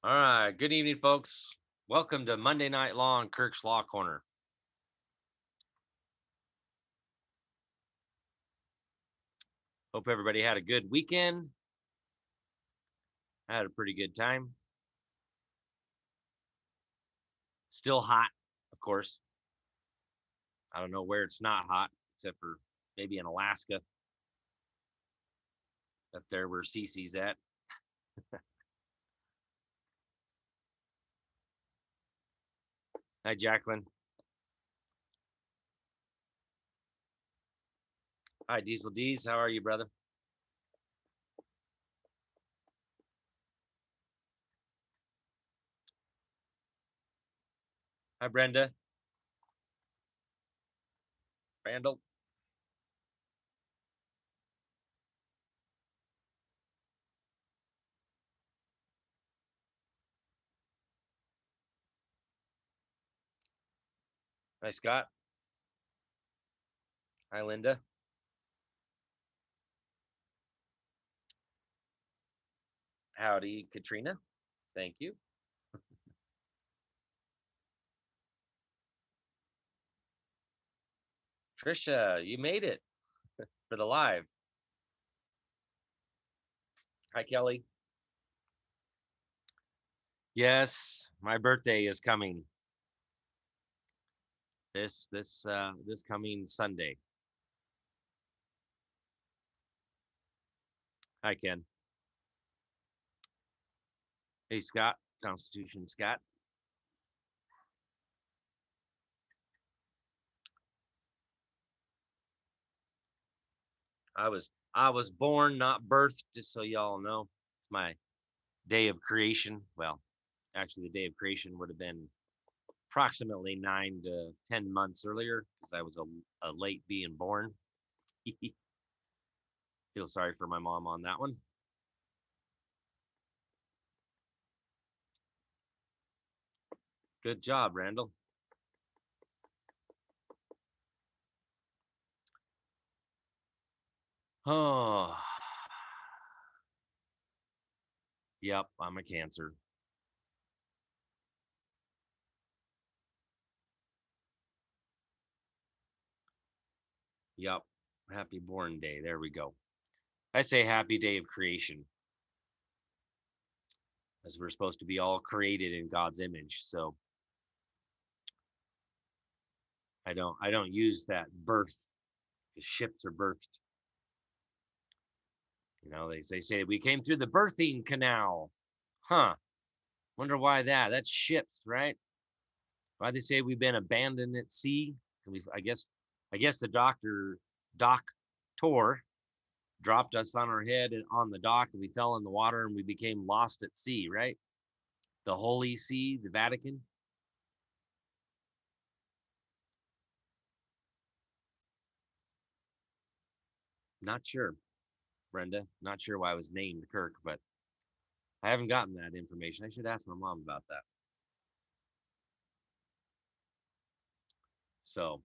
All right. Good evening, folks. Welcome to Monday Night Law and Kirk's Law Corner. Hope everybody had a good weekend. I had a pretty good time. Still hot, of course. I don't know where it's not hot, except for maybe in Alaska, up there where Cece's at. Hi, Jacqueline. Hi, Diesel D's. How are you, brother? Hi, Brenda. Randall. Hi, Scott. Hi, Linda. Howdy, Katrina. Thank you. Trisha, you made it for the live. Hi, Kelly. Yes, my birthday is coming. This coming Sunday. Hi, Ken. Hey, Scott. Constitution Scott. I was born, not birthed, just so y'all know. It's my day of creation. Well, actually the day of creation would have been approximately 9 to 10 months earlier because I was a late being born. Feel sorry for my mom on that one. Good job, Randall. Oh, yep, I'm a Cancer. Yep, happy born day. There we go. I say happy day of creation, as we're supposed to be all created in God's image. So I don't use that birth because ships are birthed. They say we came through the birthing canal. Huh. Wonder why that. That's ships, right? Why they say we've been abandoned at sea? I guess the doctor dropped us on our head and on the dock and we fell in the water and we became lost at sea, right? The Holy See, the Vatican. Not sure, Brenda. Not sure why I was named Kirk, but I haven't gotten that information. I should ask my mom about that. So,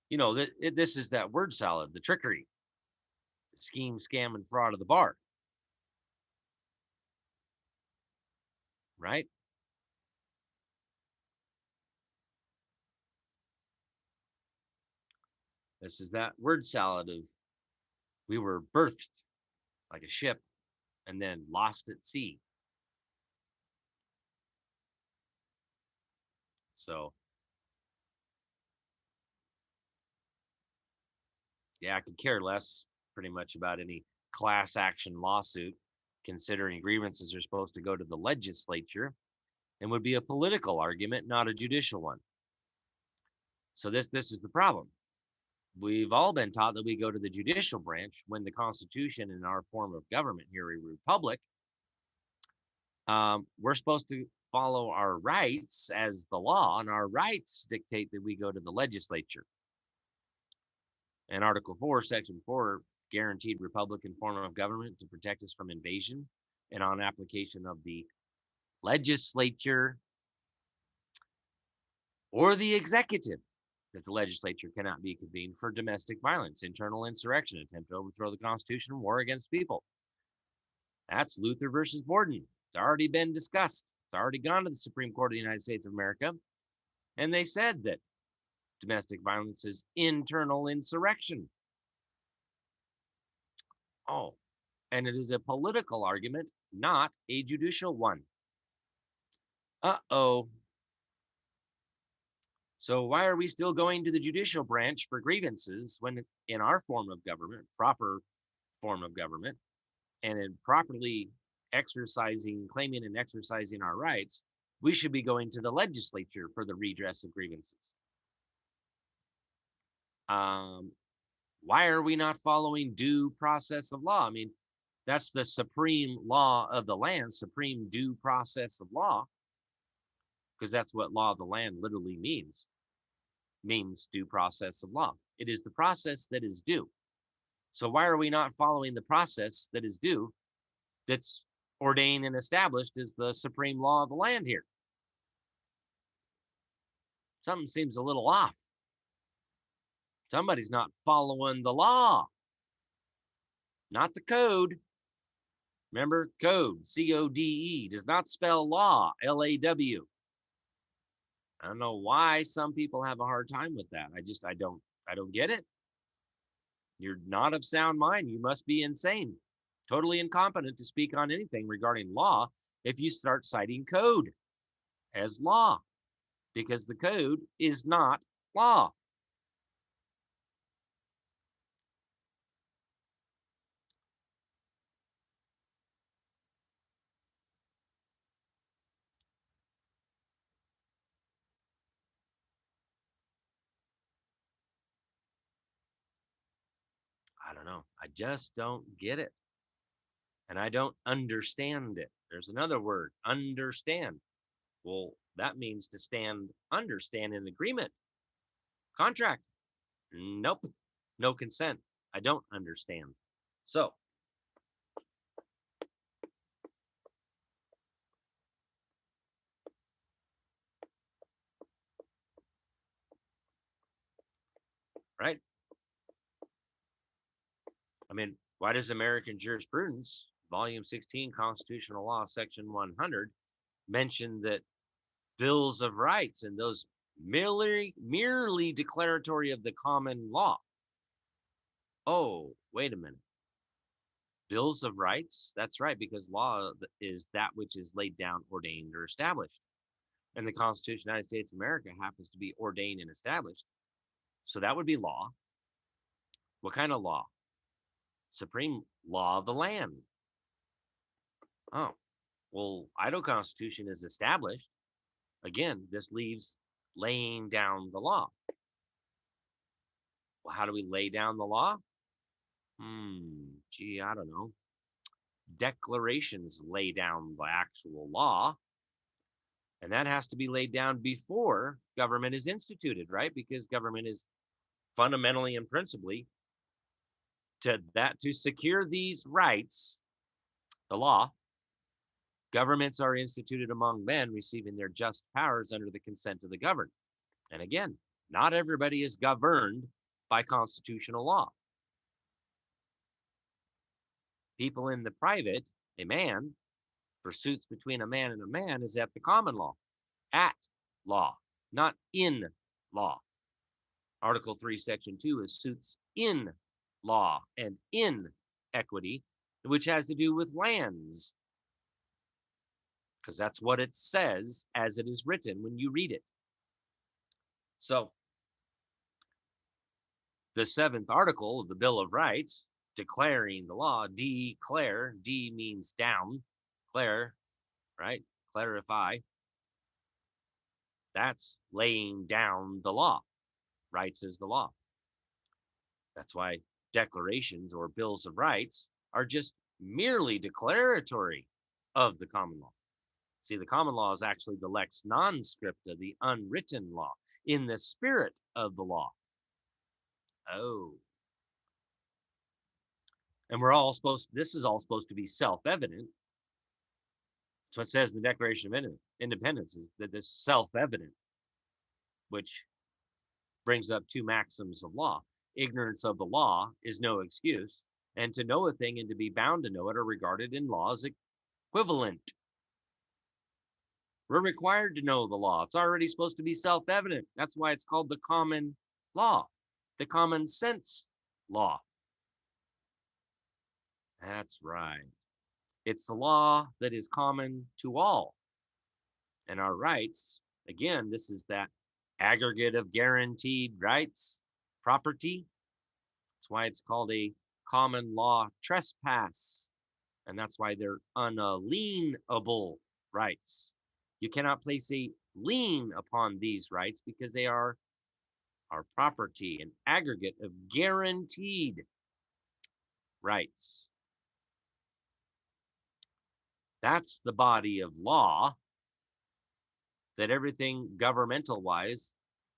this is that word salad, the trickery, the scheme, scam, and fraud of the bar, right? This is that word salad of we were birthed like a ship and then lost at sea. So, yeah, I could care less pretty much about any class action lawsuit, considering grievances are supposed to go to the legislature and would be a political argument, not a judicial one. So this is the problem. We've all been taught that we go to the judicial branch when the Constitution and our form of government here, a republic, we're supposed to follow our rights as the law, and our rights dictate that we go to the legislature. And Article 4, Section 4, guaranteed Republican form of government to protect us from invasion and on application of the legislature or the executive, that the legislature cannot be convened for domestic violence, internal insurrection, attempt to overthrow the Constitution, war against people. That's Luther versus Borden. It's already been discussed. It's already gone to the Supreme Court of the United States of America. And they said that domestic violence is internal insurrection. Oh, and it is a political argument, not a judicial one. Uh-oh. So why are we still going to the judicial branch for grievances when in our form of government, proper form of government, and in properly claiming and exercising our rights, we should be going to the legislature for the redress of grievances. Why are we not following due process of law? I mean, that's the supreme law of the land, supreme due process of law, because that's what law of the land literally means due process of law. It is the process that is due. So why are we not following the process that is due that's ordained and established as the supreme law of the land here? Something seems a little off. Somebody's not following the law, not the code. Remember, code, C-O-D-E, does not spell law, L-A-W. I don't know why some people have a hard time with that. I don't get it. You're not of sound mind. You must be insane, totally incompetent to speak on anything regarding law if you start citing code as law, because the code is not law. I don't know. I just don't get it. And I don't understand it. There's another word, understand. Well, that means to understand an agreement, contract. Nope, no consent. I don't understand. So, right? I mean, why does American jurisprudence, volume 16, constitutional law, section 100, mention that bills of rights and those merely declaratory of the common law? Oh, wait a minute. Bills of rights? That's right, because law is that which is laid down, ordained, or established. And the Constitution of the United States of America happens to be ordained and established. So that would be law. What kind of law? Supreme law of the land. Oh, well, Idaho Constitution is established. Again, this leaves laying down the law. Well, how do we lay down the law? Gee, I don't know. Declarations lay down the actual law. And that has to be laid down before government is instituted, right? Because government is fundamentally and principally to secure these rights, the law. Governments are instituted among men, receiving their just powers under the consent of the governed. And again, not everybody is governed by constitutional law. People in the private, a man, pursuits between a man and a man is at the common law, at law, not in law. Article 3, Section 2 is suits in law and in equity, which has to do with lands, because that's what it says as it is written when you read it. So the 7th article of the Bill of Rights, declaring the law, declare, D means down, declare, right? Clarify. That's laying down the law. Rights is the law. That's why declarations or bills of rights are just merely declaratory of the common law. See, the common law is actually the lex non scripta, the unwritten law, in the spirit of the law. Oh. And this is all supposed to be self-evident. So it says in the Declaration of Independence that this self-evident, which brings up two maxims of law. Ignorance of the law is no excuse, And to know a thing and to be bound to know it are regarded in law as equivalent. We're required to know the law. It's already supposed to be self-evident. That's why it's called the common law, the common sense law. That's right. It's the law that is common to all. And our rights, again, this is that aggregate of guaranteed rights, property. That's why it's called a common law trespass. And that's why they're unalienable rights. You cannot place a lien upon these rights because they are our property, an aggregate of guaranteed rights. That's the body of law that everything governmental wise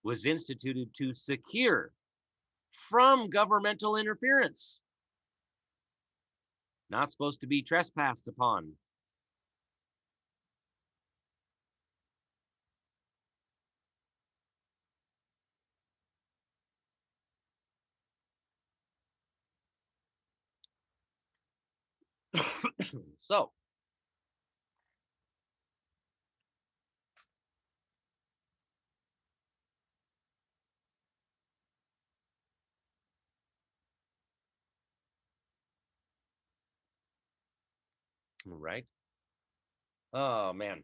was instituted to secure from governmental interference. Not supposed to be trespassed upon. So, right? Oh, man.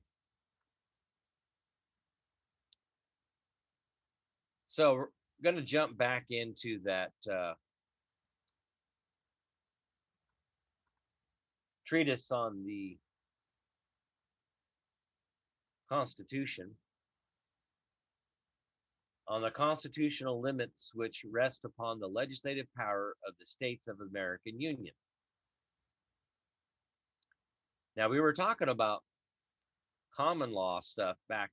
So, we're going to jump back into that treatise on the Constitution, on the constitutional limits which rest upon the legislative power of the states of the American Union. Now, we were talking about common law stuff back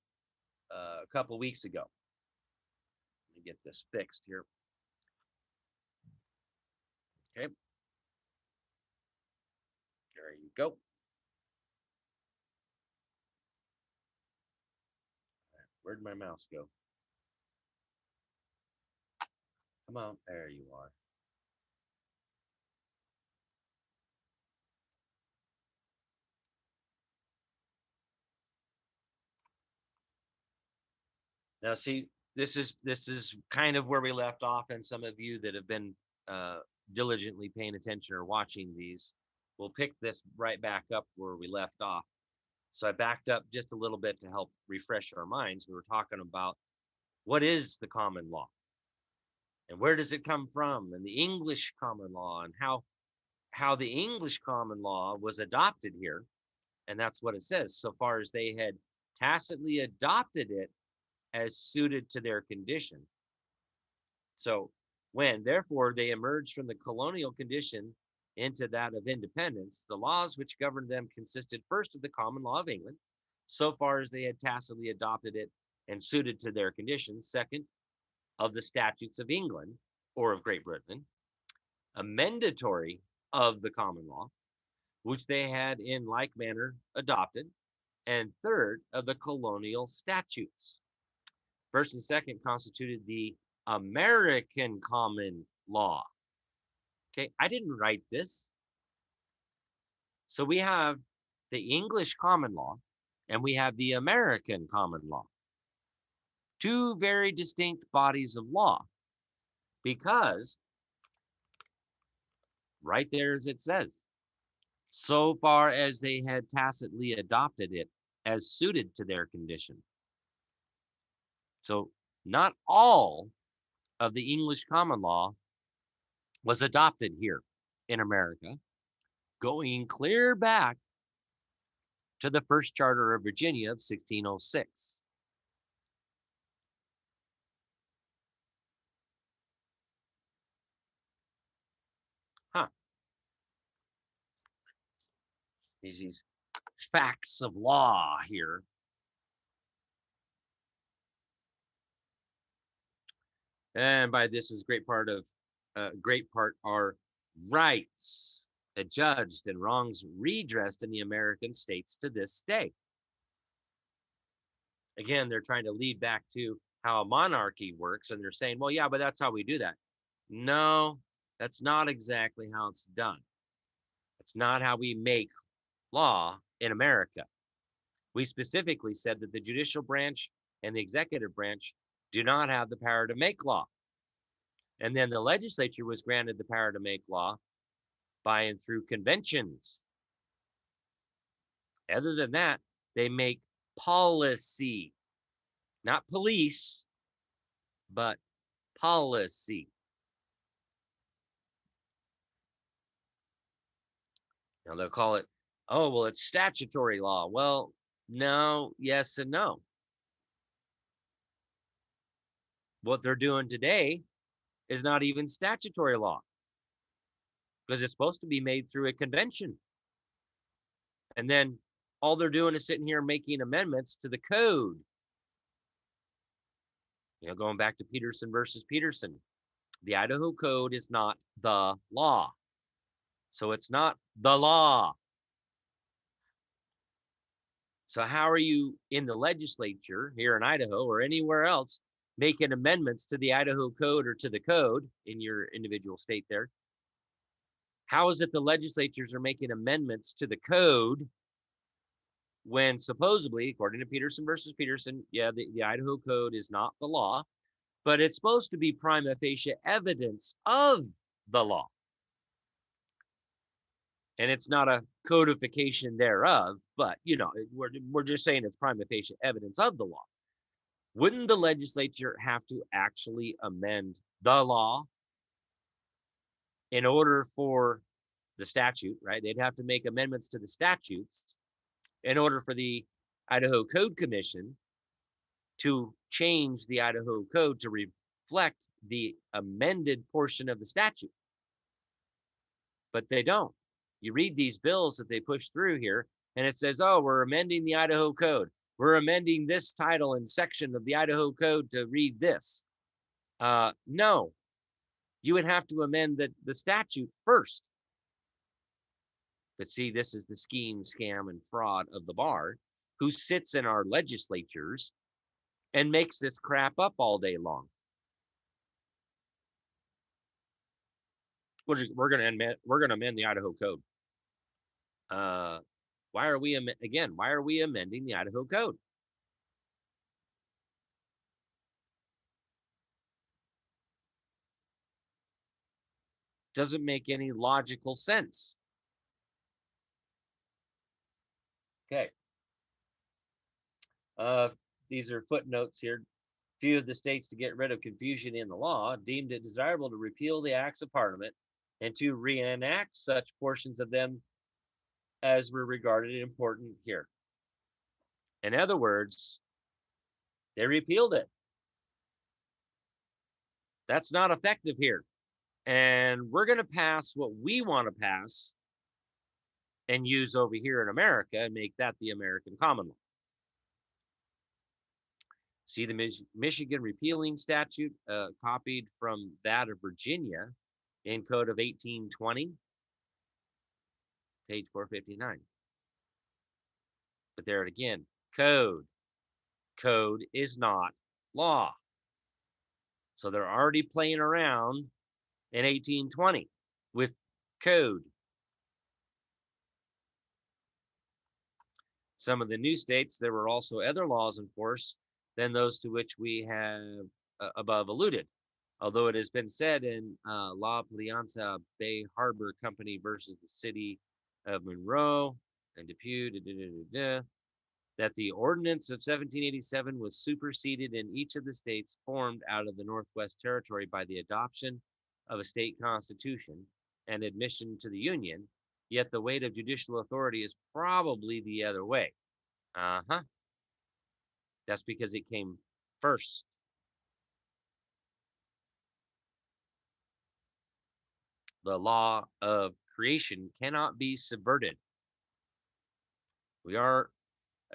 a couple of weeks ago. Let me get this fixed here. Okay. There you go. Where'd my mouse go? Come on. There you are. Now, see, this is kind of where we left off, and some of you that have been diligently paying attention or watching these will pick this right back up where we left off. So I backed up just a little bit to help refresh our minds. We were talking about what is the common law and where does it come from, and the English common law, and how the English common law was adopted here. And that's what it says. So far as they had tacitly adopted it as suited to their condition. So when, therefore, they emerged from the colonial condition into that of independence, the laws which governed them consisted first of the common law of England, so far as they had tacitly adopted it and suited to their conditions. Second, of the statutes of England or of Great Britain, amendatory of the common law, which they had in like manner adopted. And third, of the colonial statutes. First and second constituted the American common law. Okay, I didn't write this. So we have the English common law and we have the American common law. Two very distinct bodies of law, because right there as it says, so far as they had tacitly adopted it as suited to their condition. So not all of the English common law was adopted here in America, going clear back to the first Charter of Virginia of 1606. Huh. These facts of law here. And by this is great part are rights adjudged and wrongs redressed in the American states to this day. Again, they're trying to lead back to how a monarchy works, and they're saying, well, yeah, but that's how we do that. No, That's not exactly how it's done. That's not how we make law in America. We specifically said that the judicial branch and the executive branch do not have the power to make law. And then the legislature was granted the power to make law by and through conventions. Other than that, they make policy, not police, but policy. Now they'll call it, oh, well, it's statutory law. Well, no, yes, and no. What they're doing today is not even statutory law because it's supposed to be made through a convention. And then all they're doing is sitting here making amendments to the code. Going back to Peterson versus Peterson, the Idaho Code is not the law. So it's not the law. So how are you in the legislature here in Idaho or anywhere else making amendments to the Idaho Code or to the code in your individual state there? How is it the legislatures are making amendments to the code when supposedly, according to Peterson versus Peterson, the Idaho Code is not the law, but it's supposed to be prima facie evidence of the law. And it's not a codification thereof, but we're just saying it's prima facie evidence of the law. Wouldn't the legislature have to actually amend the law in order for the statute, right? They'd have to make amendments to the statutes in order for the Idaho Code Commission to change the Idaho Code to reflect the amended portion of the statute. But they don't. You read these bills that they push through here, and it says, oh, we're amending the Idaho Code. We're amending this title and section of the Idaho Code to read this. No, you would have to amend the statute first. But see, this is the scheme, scam, and fraud of the bar who sits in our legislatures and makes this crap up all day long. We're going to amend the Idaho Code. Why are we amending the Idaho Code? Doesn't make any logical sense. Okay. These are footnotes here. Few of the states, to get rid of confusion in the law, deemed it desirable to repeal the acts of Parliament and to reenact such portions of them as were regarded important here. In other words, they repealed it. That's not effective here. And we're going to pass what we want to pass and use over here in America and make that the American common law. See the Michigan repealing statute copied from that of Virginia in Code of 1820, page 459. But there it again, code. Code is not law. So they're already playing around in 1820 with code. Some of the new states, there were also other laws in force than those to which we have above alluded. Although it has been said in La Plianza Bay Harbor Company versus the City of Monroe and Depew, that the ordinance of 1787 was superseded in each of the states formed out of the Northwest Territory by the adoption of a state constitution and admission to the Union, yet the weight of judicial authority is probably the other way. That's because it came first. The law of creation cannot be subverted. We are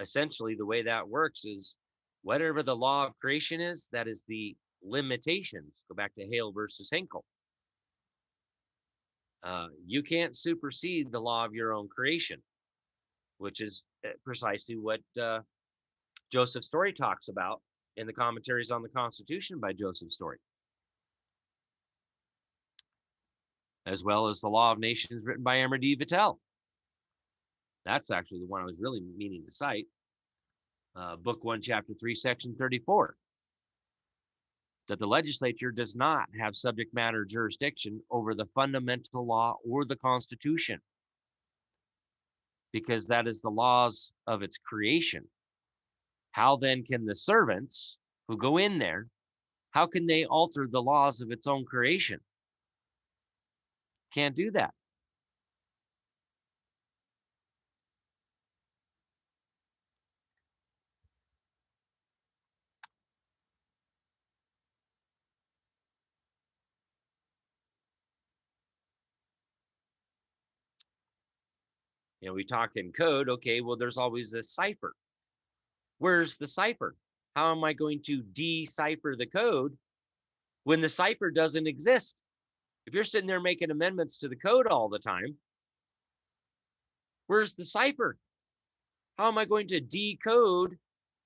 essentially, the way that works is whatever the law of creation is, that is the limitations. Go back to Hale versus Henkel. You can't supersede the law of your own creation, which is precisely what Joseph Story talks about in the commentaries on the Constitution by Joseph Story. as well as the Law of Nations written by Emery Vattel. That's actually the one I was really meaning to cite. Book 1, Chapter 3, Section 34. That the legislature does not have subject matter jurisdiction over the fundamental law or the Constitution, because that is the laws of its creation. How then can the servants who go in there, how can they alter the laws of its own creation? Can't do that. We talk in code. Okay, well, there's always a cipher. Where's the cipher? How am I going to decipher the code when the cipher doesn't exist? If you're sitting there making amendments to the code all the time, where's the cipher? How am I going to decode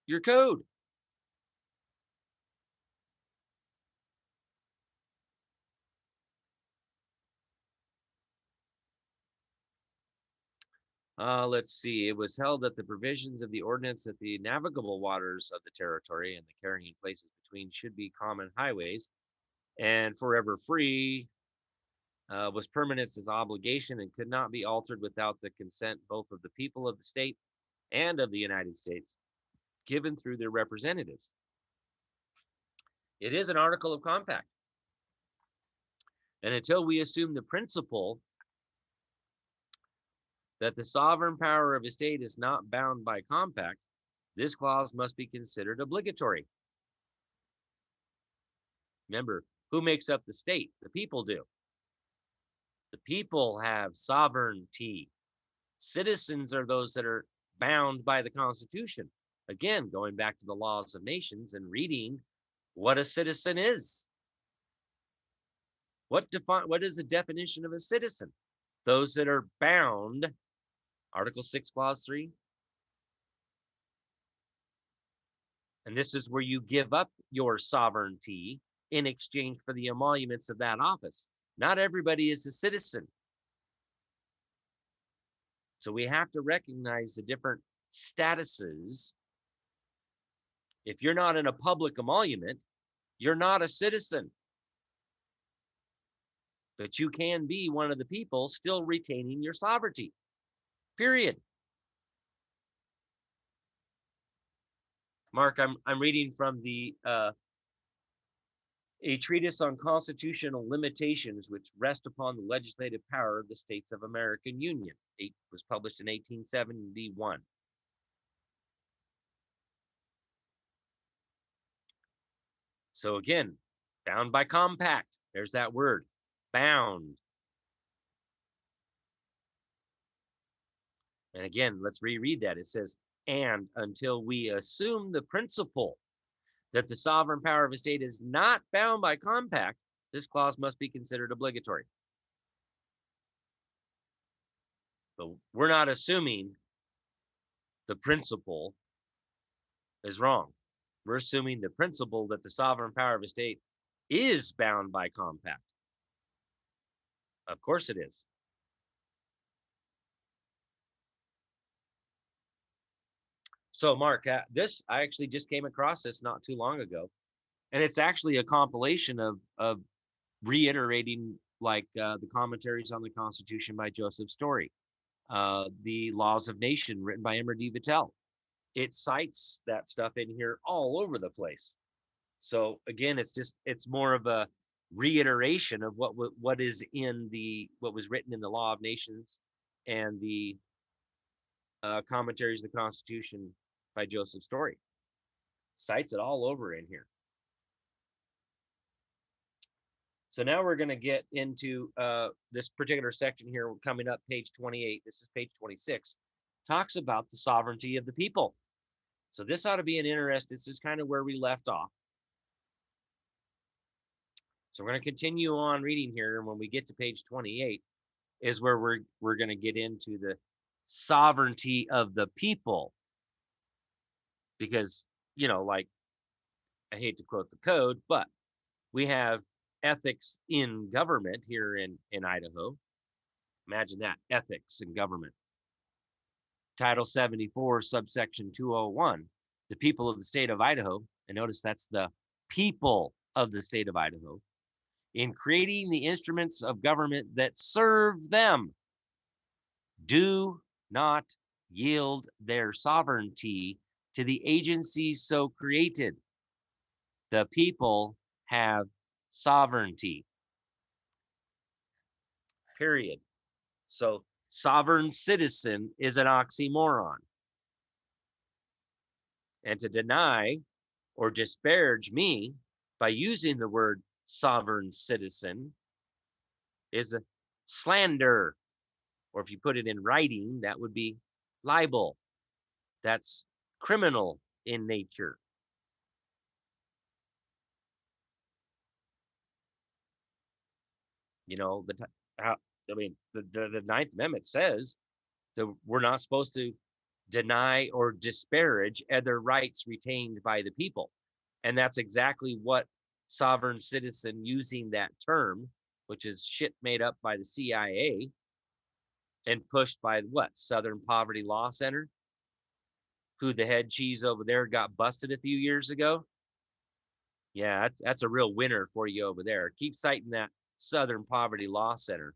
your code? Let's see. It was held that the provisions of the ordinance that the navigable waters of the territory and the carrying places between should be common highways and forever free, was permanent as obligation and could not be altered without the consent both of the people of the state and of the United States, given through their representatives. It is an article of compact. And until we assume the principle that the sovereign power of a state is not bound by compact, this clause must be considered obligatory. Remember, who makes up the state? The people do. The people have sovereignty. Citizens are those that are bound by the Constitution. Again, going back to the laws of nations and reading what a citizen is. What is the definition of a citizen? Those that are bound, Article 6, Clause 3. And this is where you give up your sovereignty in exchange for the emoluments of that office. Not everybody is a citizen. So we have to recognize the different statuses. If you're not in a public emolument, you're not a citizen. But you can be one of the people still retaining your sovereignty. Period. Mark, I'm reading from the a treatise on constitutional limitations which rest upon the legislative power of the States of American Union. It was published in 1871. So again, bound by compact. There's that word, bound. And again, let's reread that. It says, and until we assume the principle that the sovereign power of a state is not bound by compact, this clause must be considered obligatory. But we're not assuming the principle is wrong. We're assuming the principle that the sovereign power of a state is bound by compact. Of course it is. So Mark, I actually just came across this not too long ago, and it's actually a compilation of reiterating like the commentaries on the Constitution by Joseph Story, the Laws of Nation written by Emery Vattel. It cites that stuff in here all over the place. So again, it's more of a reiteration of what is in what was written in the Law of Nations and the commentaries of the Constitution by Joseph Story. Cites it all over in here. So now we're going to get into this particular section here coming up, page 28. This is page 26. Talks about the sovereignty of the people. So this ought to be an interest. This is kind of where we left off. So we're going to continue on reading here. And when we get to page 28 is where we're going to get into the sovereignty of the people. Because, like, I hate to quote the code, but we have ethics in government here in Idaho. Imagine that, ethics in government. Title 74, subsection 201, the people of the state of Idaho, and notice that's the people of the state of Idaho, in creating the instruments of government that serve them, do not yield their sovereignty to the agencies so created. The people have sovereignty. Period. So sovereign citizen is an oxymoron. And to deny or disparage me by using the word sovereign citizen is a slander. Or if you put it in writing, that would be libel. That's criminal in nature. You know, the Ninth Amendment says that we're not supposed to deny or disparage other rights retained by the people. And that's exactly what sovereign citizen, using that term, which is shit made up by the CIA and pushed by what? Southern Poverty Law Center, who the head cheese over there got busted a few years ago. Yeah, that's a real winner for you over there. Keep citing that Southern Poverty Law Center.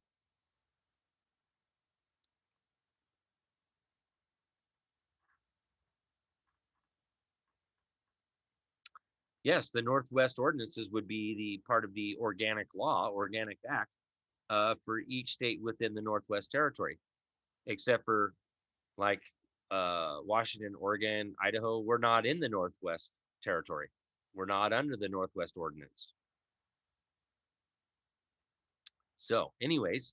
Yes, the Northwest ordinances would be the part of the organic act for each state within the Northwest Territory, except for like Washington, Oregon, Idaho. We're not in the Northwest Territory. We're not under the Northwest Ordinance. So anyways,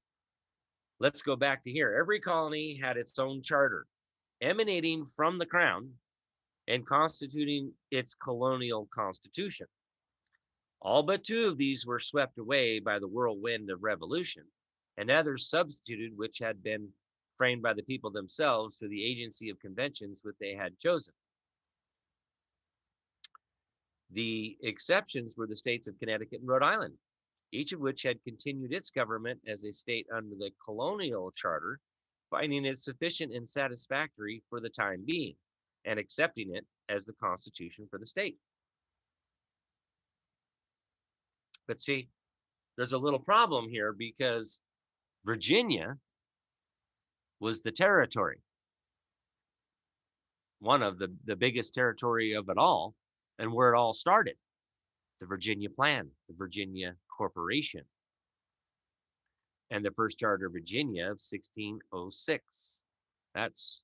let's go back to here. Every colony had its own charter emanating from the crown and constituting its colonial constitution. All but two of these were swept away by the whirlwind of revolution, and others substituted which had been framed by the people themselves through the agency of conventions which they had chosen. The exceptions were the states of Connecticut and Rhode Island, each of which had continued its government as a state under the colonial charter, finding it sufficient and satisfactory for the time being, and accepting it as the constitution for the state. But see, there's a little problem here because Virginia was the territory, one of the biggest territory of it all, and where it all started. The Virginia Plan, the Virginia Corporation, and the first charter of Virginia of 1606. That's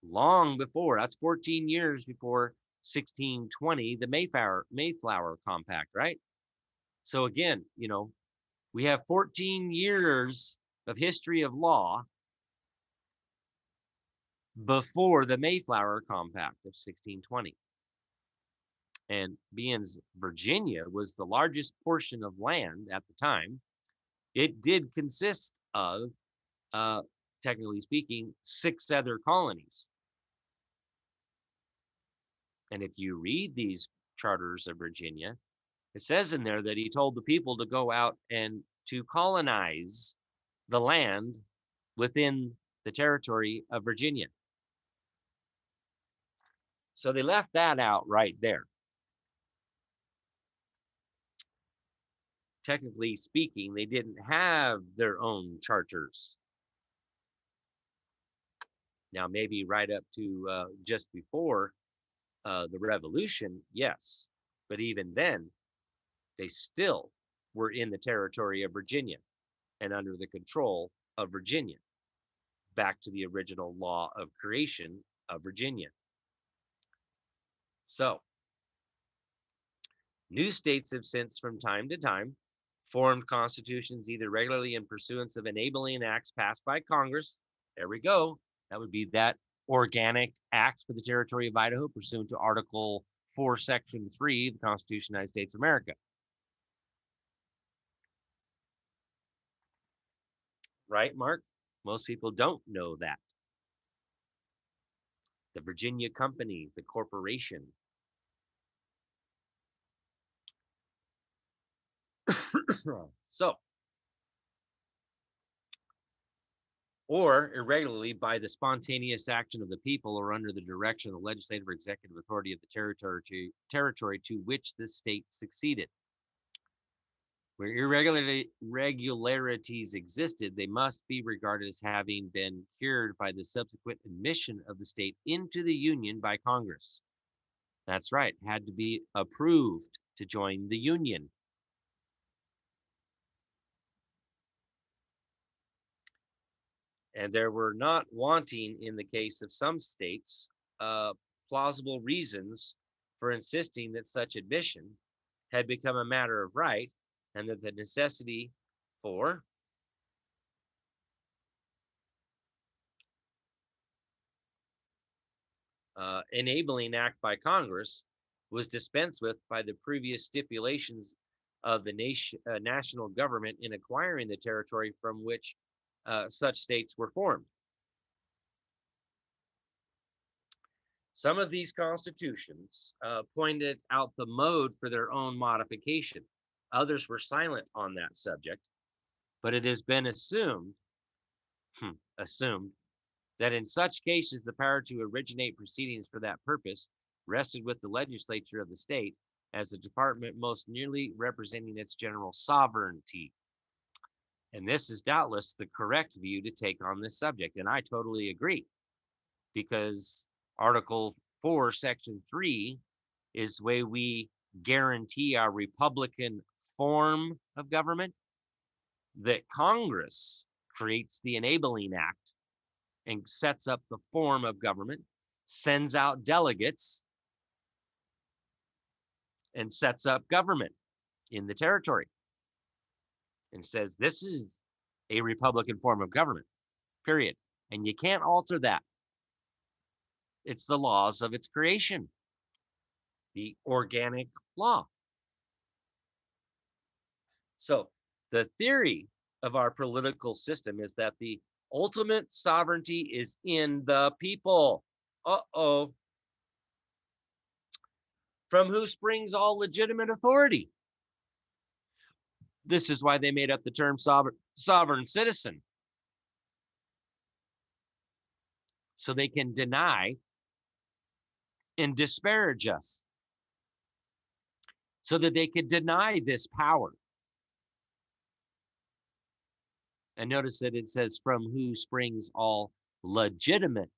long before, that's 14 years before 1620, the Mayflower Compact, right? So again, you know, we have 14 years of history of law before the Mayflower Compact of 1620. And being Virginia was the largest portion of land at the time, it did consist of, technically speaking, 6 other colonies. And if you read these charters of Virginia, it says in there that he told the people to go out and to colonize the land within the territory of Virginia. So they left that out right there. Technically speaking, they didn't have their own charters. Now, maybe right up to just before the revolution, yes. But even then, they still were in the territory of Virginia and under the control of Virginia, back to the original law of creation of Virginia. So, new states have since, from time to time, formed constitutions either regularly in pursuance of enabling acts passed by Congress. There we go. That would be that organic act for the territory of Idaho pursuant to Article 4, Section 3 of the Constitution of the United States of America. Right, Mark? Most people don't know that. The Virginia Company, the corporation. So, or irregularly by the spontaneous action of the people or under the direction of the legislative or executive authority of the territory to which the state succeeded. Where irregularities existed, they must be regarded as having been cured by the subsequent admission of the state into the Union by Congress. That's right, had to be approved to join the Union. And there were not wanting, in the case of some states, plausible reasons for insisting that such admission had become a matter of right, and that the necessity for enabling act by Congress was dispensed with by the previous stipulations of the national government in acquiring the territory from which such states were formed. Some of these constitutions pointed out the mode for their own modification. Others were silent on that subject, but it has been assumed that in such cases the power to originate proceedings for that purpose rested with the legislature of the state as the department most nearly representing its general sovereignty. And this is doubtless the correct view to take on this subject, and I totally agree, because Article 4, Section 3 is the way we guarantee our Republican form of government, that Congress creates the enabling act and sets up the form of government, sends out delegates, and sets up government in the territory and says, this is a Republican form of government, period. And you can't alter that. It's the laws of its creation, the organic law. So the theory of our political system is that the ultimate sovereignty is in the people. From who springs all legitimate authority. This is why they made up the term sovereign citizen. So they can deny and disparage us. So that they could deny this power. And notice that it says from who springs all legitimate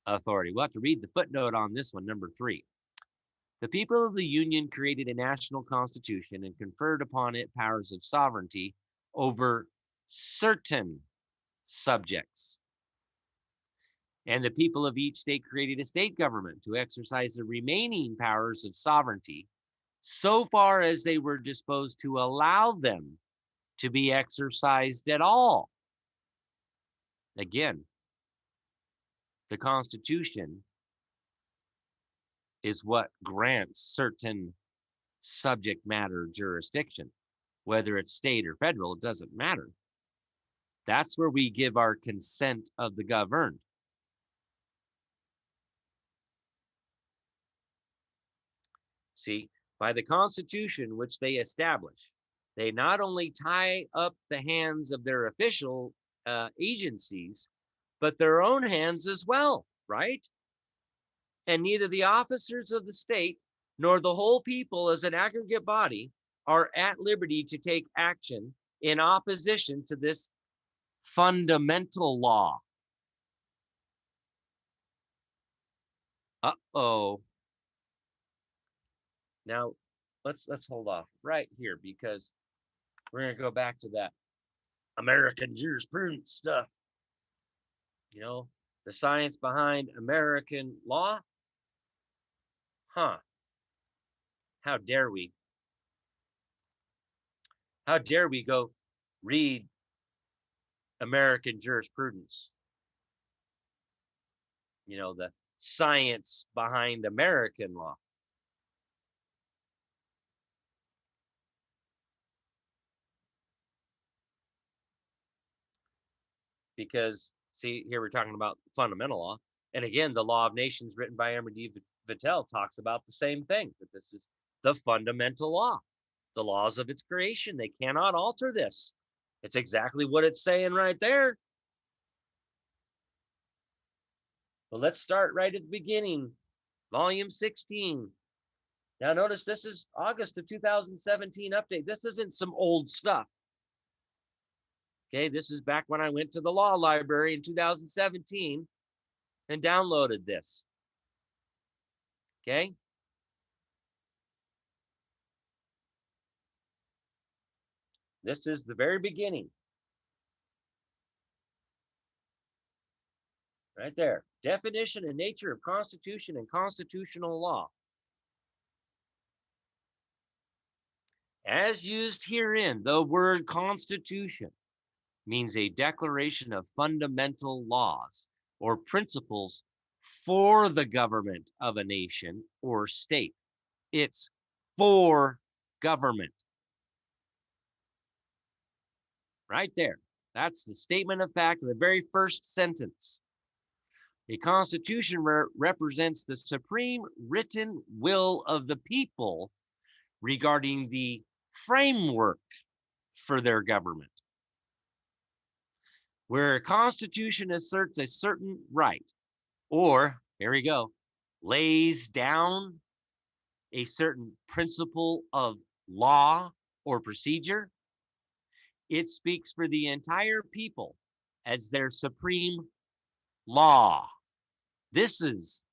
authority. We'll have to read the footnote on this one, number 3. The people of the Union created a national constitution and conferred upon it powers of sovereignty over certain subjects. And the people of each state created a state government to exercise the remaining powers of sovereignty so far as they were disposed to allow them to be exercised at all. Again, the Constitution is what grants certain subject matter jurisdiction, whether it's state or federal, it doesn't matter. That's where we give our consent of the governed. See, by the Constitution which they establish, they not only tie up the hands of their official agencies, but their own hands as well, right? And neither the officers of the state nor the whole people as an aggregate body are at liberty to take action in opposition to this fundamental law. Now, let's hold off right here, because we're going to go back to that American jurisprudence stuff. You know, the science behind American law. How dare we? How dare we go read American jurisprudence? You know, the science behind American law. Because, see, here we're talking about fundamental law. And again, the Law of Nations written by Emery D. Vattel talks about the same thing, that this is the fundamental law. the laws of its creation. They cannot alter this. It's exactly what it's saying right there. But let's start right at the beginning, volume 16. Now notice this is August of 2017 update. This isn't some old stuff. Okay, this is back when I went to the law library in 2017 and downloaded this. Okay. This is the very beginning. Right there. Definition and nature of Constitution and constitutional law. As used herein, the word Constitution means a declaration of fundamental laws or principles for the government of a nation or state. It's for government. Right there. That's the statement of fact of the very first sentence. A constitution represents the supreme written will of the people regarding the framework for their government. Where a constitution asserts a certain right, or, here we go, lays down a certain principle of law or procedure, it speaks for the entire people as their supreme law. This is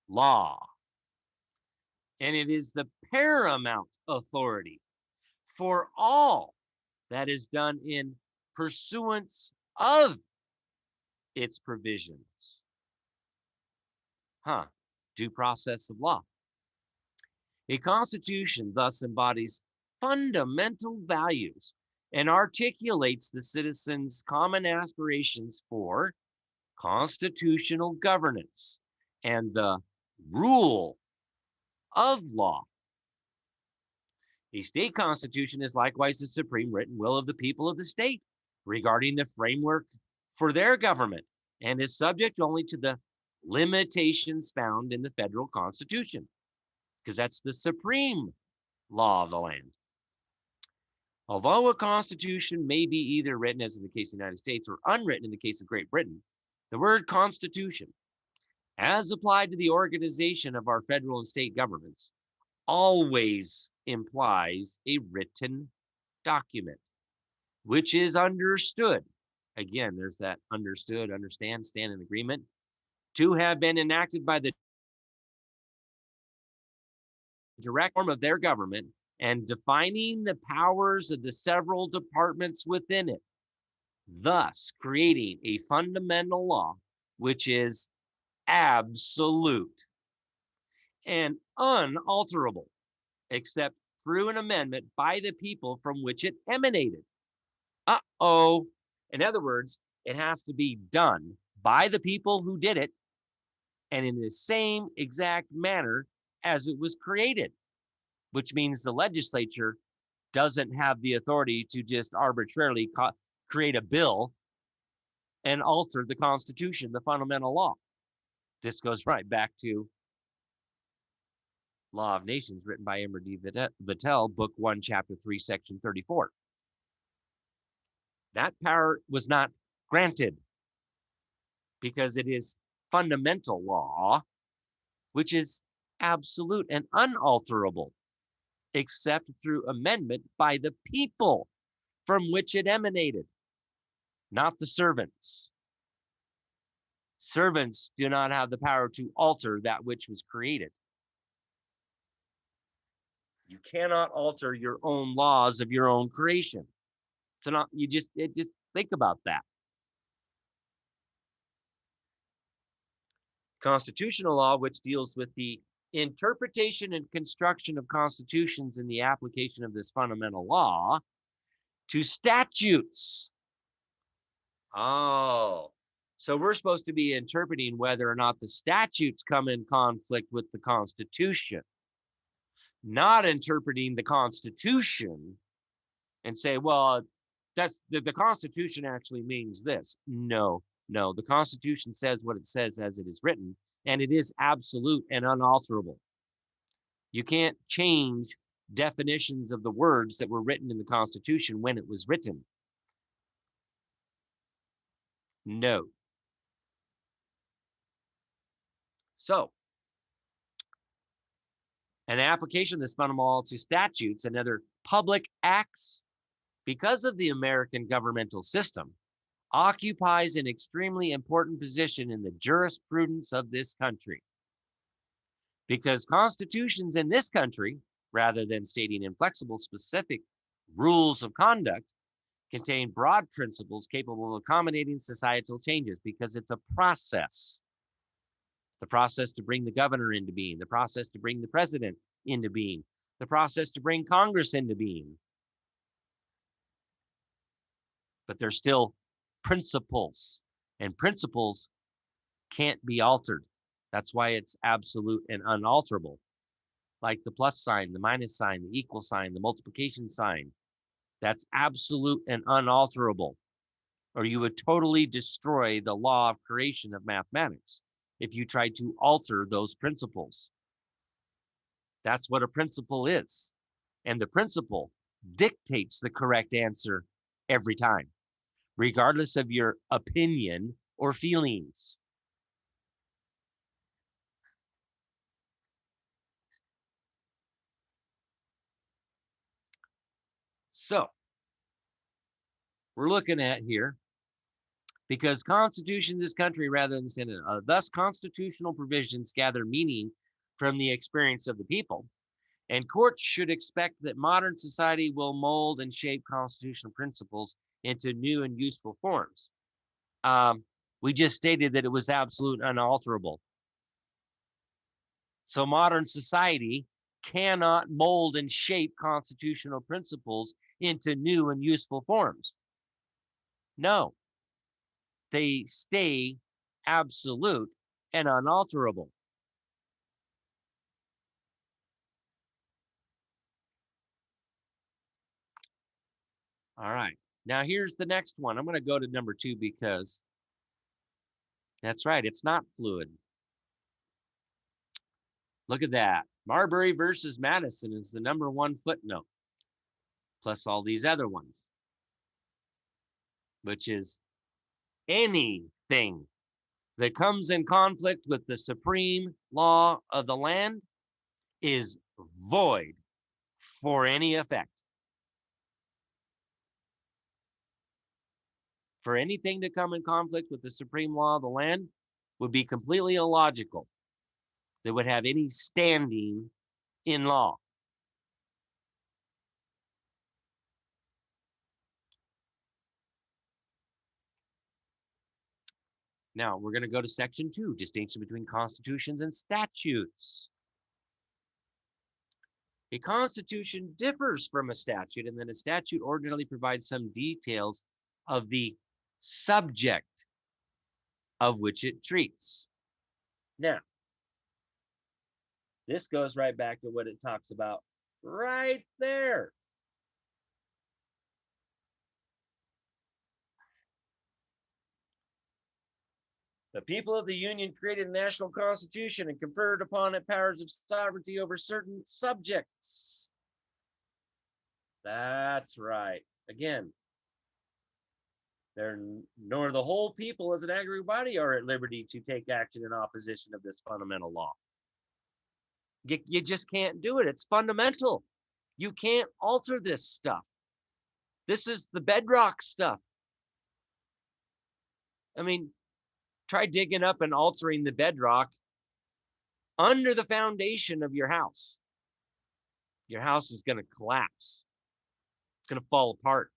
law. And it is the paramount authority for all that is done in pursuance of its provisions. Due process of law. A constitution thus embodies fundamental values and articulates the citizens' common aspirations for constitutional governance and the rule of law. A state constitution is likewise the supreme written will of the people of the state regarding the framework for their government and is subject only to the limitations found in the federal constitution, because that's the supreme law of the land. Although a constitution may be either written, as in the case of the United States, or unwritten in the case of Great Britain, the word constitution, as applied to the organization of our federal and state governments, always implies a written document, which is understood. Again, there's that understood, understand, stand in agreement, to have been enacted by the direct form of their government and defining the powers of the several departments within it, thus creating a fundamental law which is absolute and unalterable, except through an amendment by the people from which it emanated. In other words, it has to be done by the people who did it and in the same exact manner as it was created, which means the legislature doesn't have the authority to just arbitrarily create a bill and alter the Constitution, the fundamental law. This goes right back to Law of Nations, written by Emer D. Vattel, Book 1, Chapter 3, Section 34. That power was not granted because it is fundamental law, which is absolute and unalterable, except through amendment by the people from which it emanated, not the servants. Servants do not have the power to alter that which was created. You cannot alter your own laws of your own creation. So not just think about that. Constitutional law, which deals with the interpretation and construction of constitutions and the application of this fundamental law to statutes. So we're supposed to be interpreting whether or not the statutes come in conflict with the Constitution, not interpreting the Constitution and say, well, that's the Constitution actually means this. No, the Constitution says what it says as it is written, and it is absolute and unalterable. You can't change definitions of the words that were written in the Constitution when it was written? No. So, an application of this fundamental law to statutes and other public acts, because of the American governmental system, occupies an extremely important position in the jurisprudence of this country. Because constitutions in this country, rather than stating inflexible specific rules of conduct, contain broad principles capable of accommodating societal changes, because it's a process. The process to bring the governor into being, the process to bring the president into being, the process to bring Congress into being. But they're still principles, and principles can't be altered. That's why it's absolute and unalterable. Like the plus sign, the minus sign, the equal sign, the multiplication sign. That's absolute and unalterable. Or you would totally destroy the law of creation of mathematics if you tried to alter those principles. That's what a principle is. And the principle dictates the correct answer every time, regardless of your opinion or feelings. So, we're looking at here, because constitution in this country rather than Senate, thus constitutional provisions gather meaning from the experience of the people, and courts should expect that modern society will mold and shape constitutional principles into new and useful forms. We just stated that it was absolute and unalterable. So modern society cannot mold and shape constitutional principles into new and useful forms. No, they stay absolute and unalterable. All right. Now here's the next one. I'm going to go to number 2 because that's right. It's not fluid. Look at that. Marbury versus Madison is the number 1 footnote, plus all these other ones, which is anything that comes in conflict with the supreme law of the land is void for any effect. For anything to come in conflict with the supreme law of the land would be completely illogical. That would have any standing in law. Now, we're going to go to section 2, distinction between constitutions and statutes. A constitution differs from a statute in that a statute ordinarily provides some details of the subject of which it treats. Now, this goes right back to what it talks about right there. The people of the Union created a national constitution and conferred upon it powers of sovereignty over certain subjects. That's right. Again, nor the whole people as an aggregate body are at liberty to take action in opposition of this fundamental law. You just can't do it. It's fundamental. You can't alter this stuff. This is the bedrock stuff. I mean, try digging up and altering the bedrock under the foundation of your house. Your house is going to collapse. It's going to fall apart.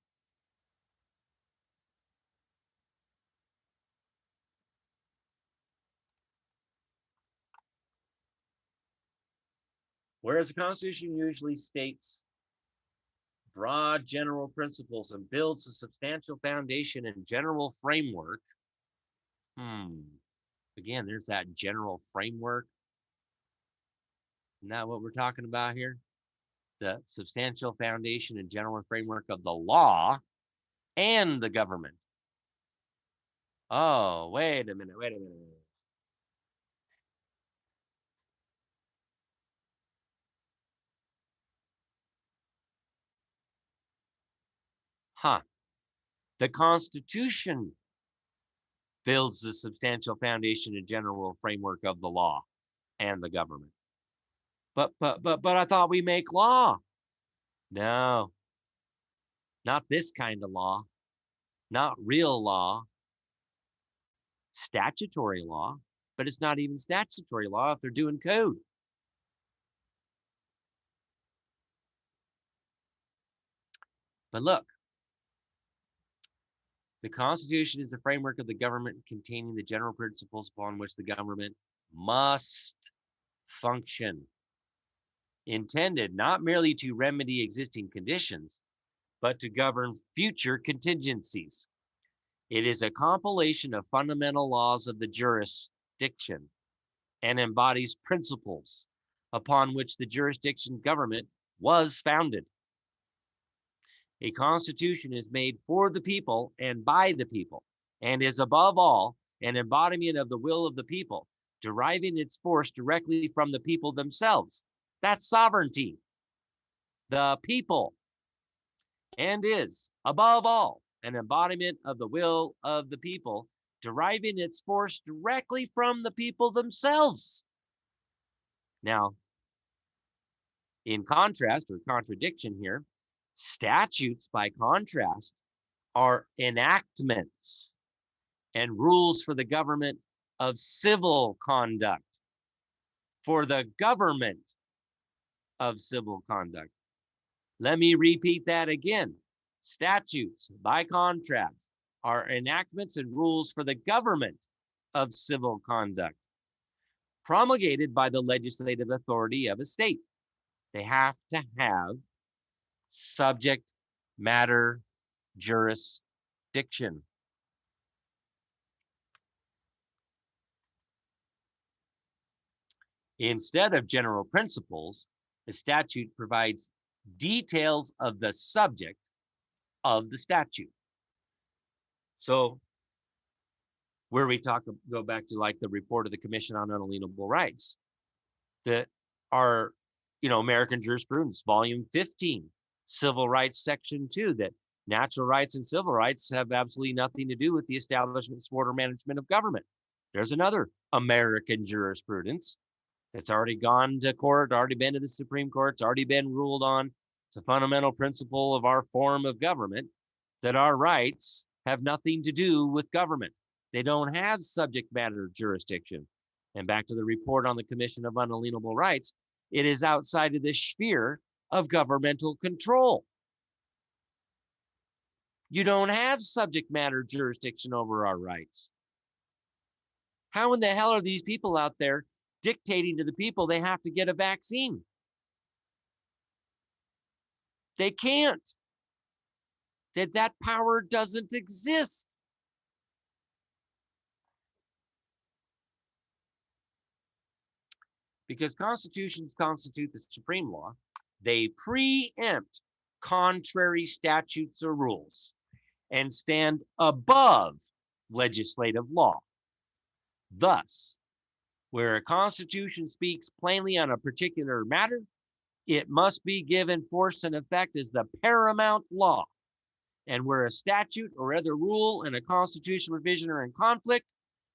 Whereas the Constitution usually states broad general principles and builds a substantial foundation and general framework. Again, there's that general framework. Isn't that what we're talking about here? The substantial foundation and general framework of the law and the government. Oh, wait a minute. Huh. The Constitution builds the substantial foundation and general framework of the law and the government. But I thought we make law. No, not this kind of law, not real law, statutory law, but it's not even statutory law if they're doing code. But look, the Constitution is the framework of the government containing the general principles upon which the government must function, intended not merely to remedy existing conditions, but to govern future contingencies. It is a compilation of fundamental laws of the jurisdiction and embodies principles upon which the jurisdiction government was founded. A constitution is made for the people and by the people, and is above all an embodiment of the will of the people, deriving its force directly from the people themselves. That's sovereignty. The people, and is above all an embodiment of the will of the people, deriving its force directly from the people themselves. Now, in contrast or contradiction here, statutes, by contrast, are enactments and rules for the government of civil conduct, for the government of civil conduct. Let me repeat that again. Statutes, by contrast, are enactments and rules for the government of civil conduct, promulgated by the legislative authority of a state. They have to have subject matter jurisdiction. Instead of general principles, the statute provides details of the subject of the statute. So where we go back to like the report of the Commission on Unalienable Rights, that are, American Jurisprudence, Volume 15, Civil Rights, Section 2, that natural rights and civil rights have absolutely nothing to do with the establishment, support, or management of government. There's another American jurisprudence that's already gone to court, already been to the Supreme Court, it's already been ruled on. It's a fundamental principle of our form of government that our rights have nothing to do with government. They don't have subject matter jurisdiction. And back to the report on the Commission of Unalienable Rights, it is outside of the sphere of governmental control. You don't have subject matter jurisdiction over our rights. How in the hell are these people out there dictating to the people they have to get a vaccine? They can't. That power doesn't exist. Because constitutions constitute the supreme law, they preempt contrary statutes or rules and stand above legislative law. Thus, where a constitution speaks plainly on a particular matter, it must be given force and effect as the paramount law. And where a statute or other rule and a constitutional provision are in conflict,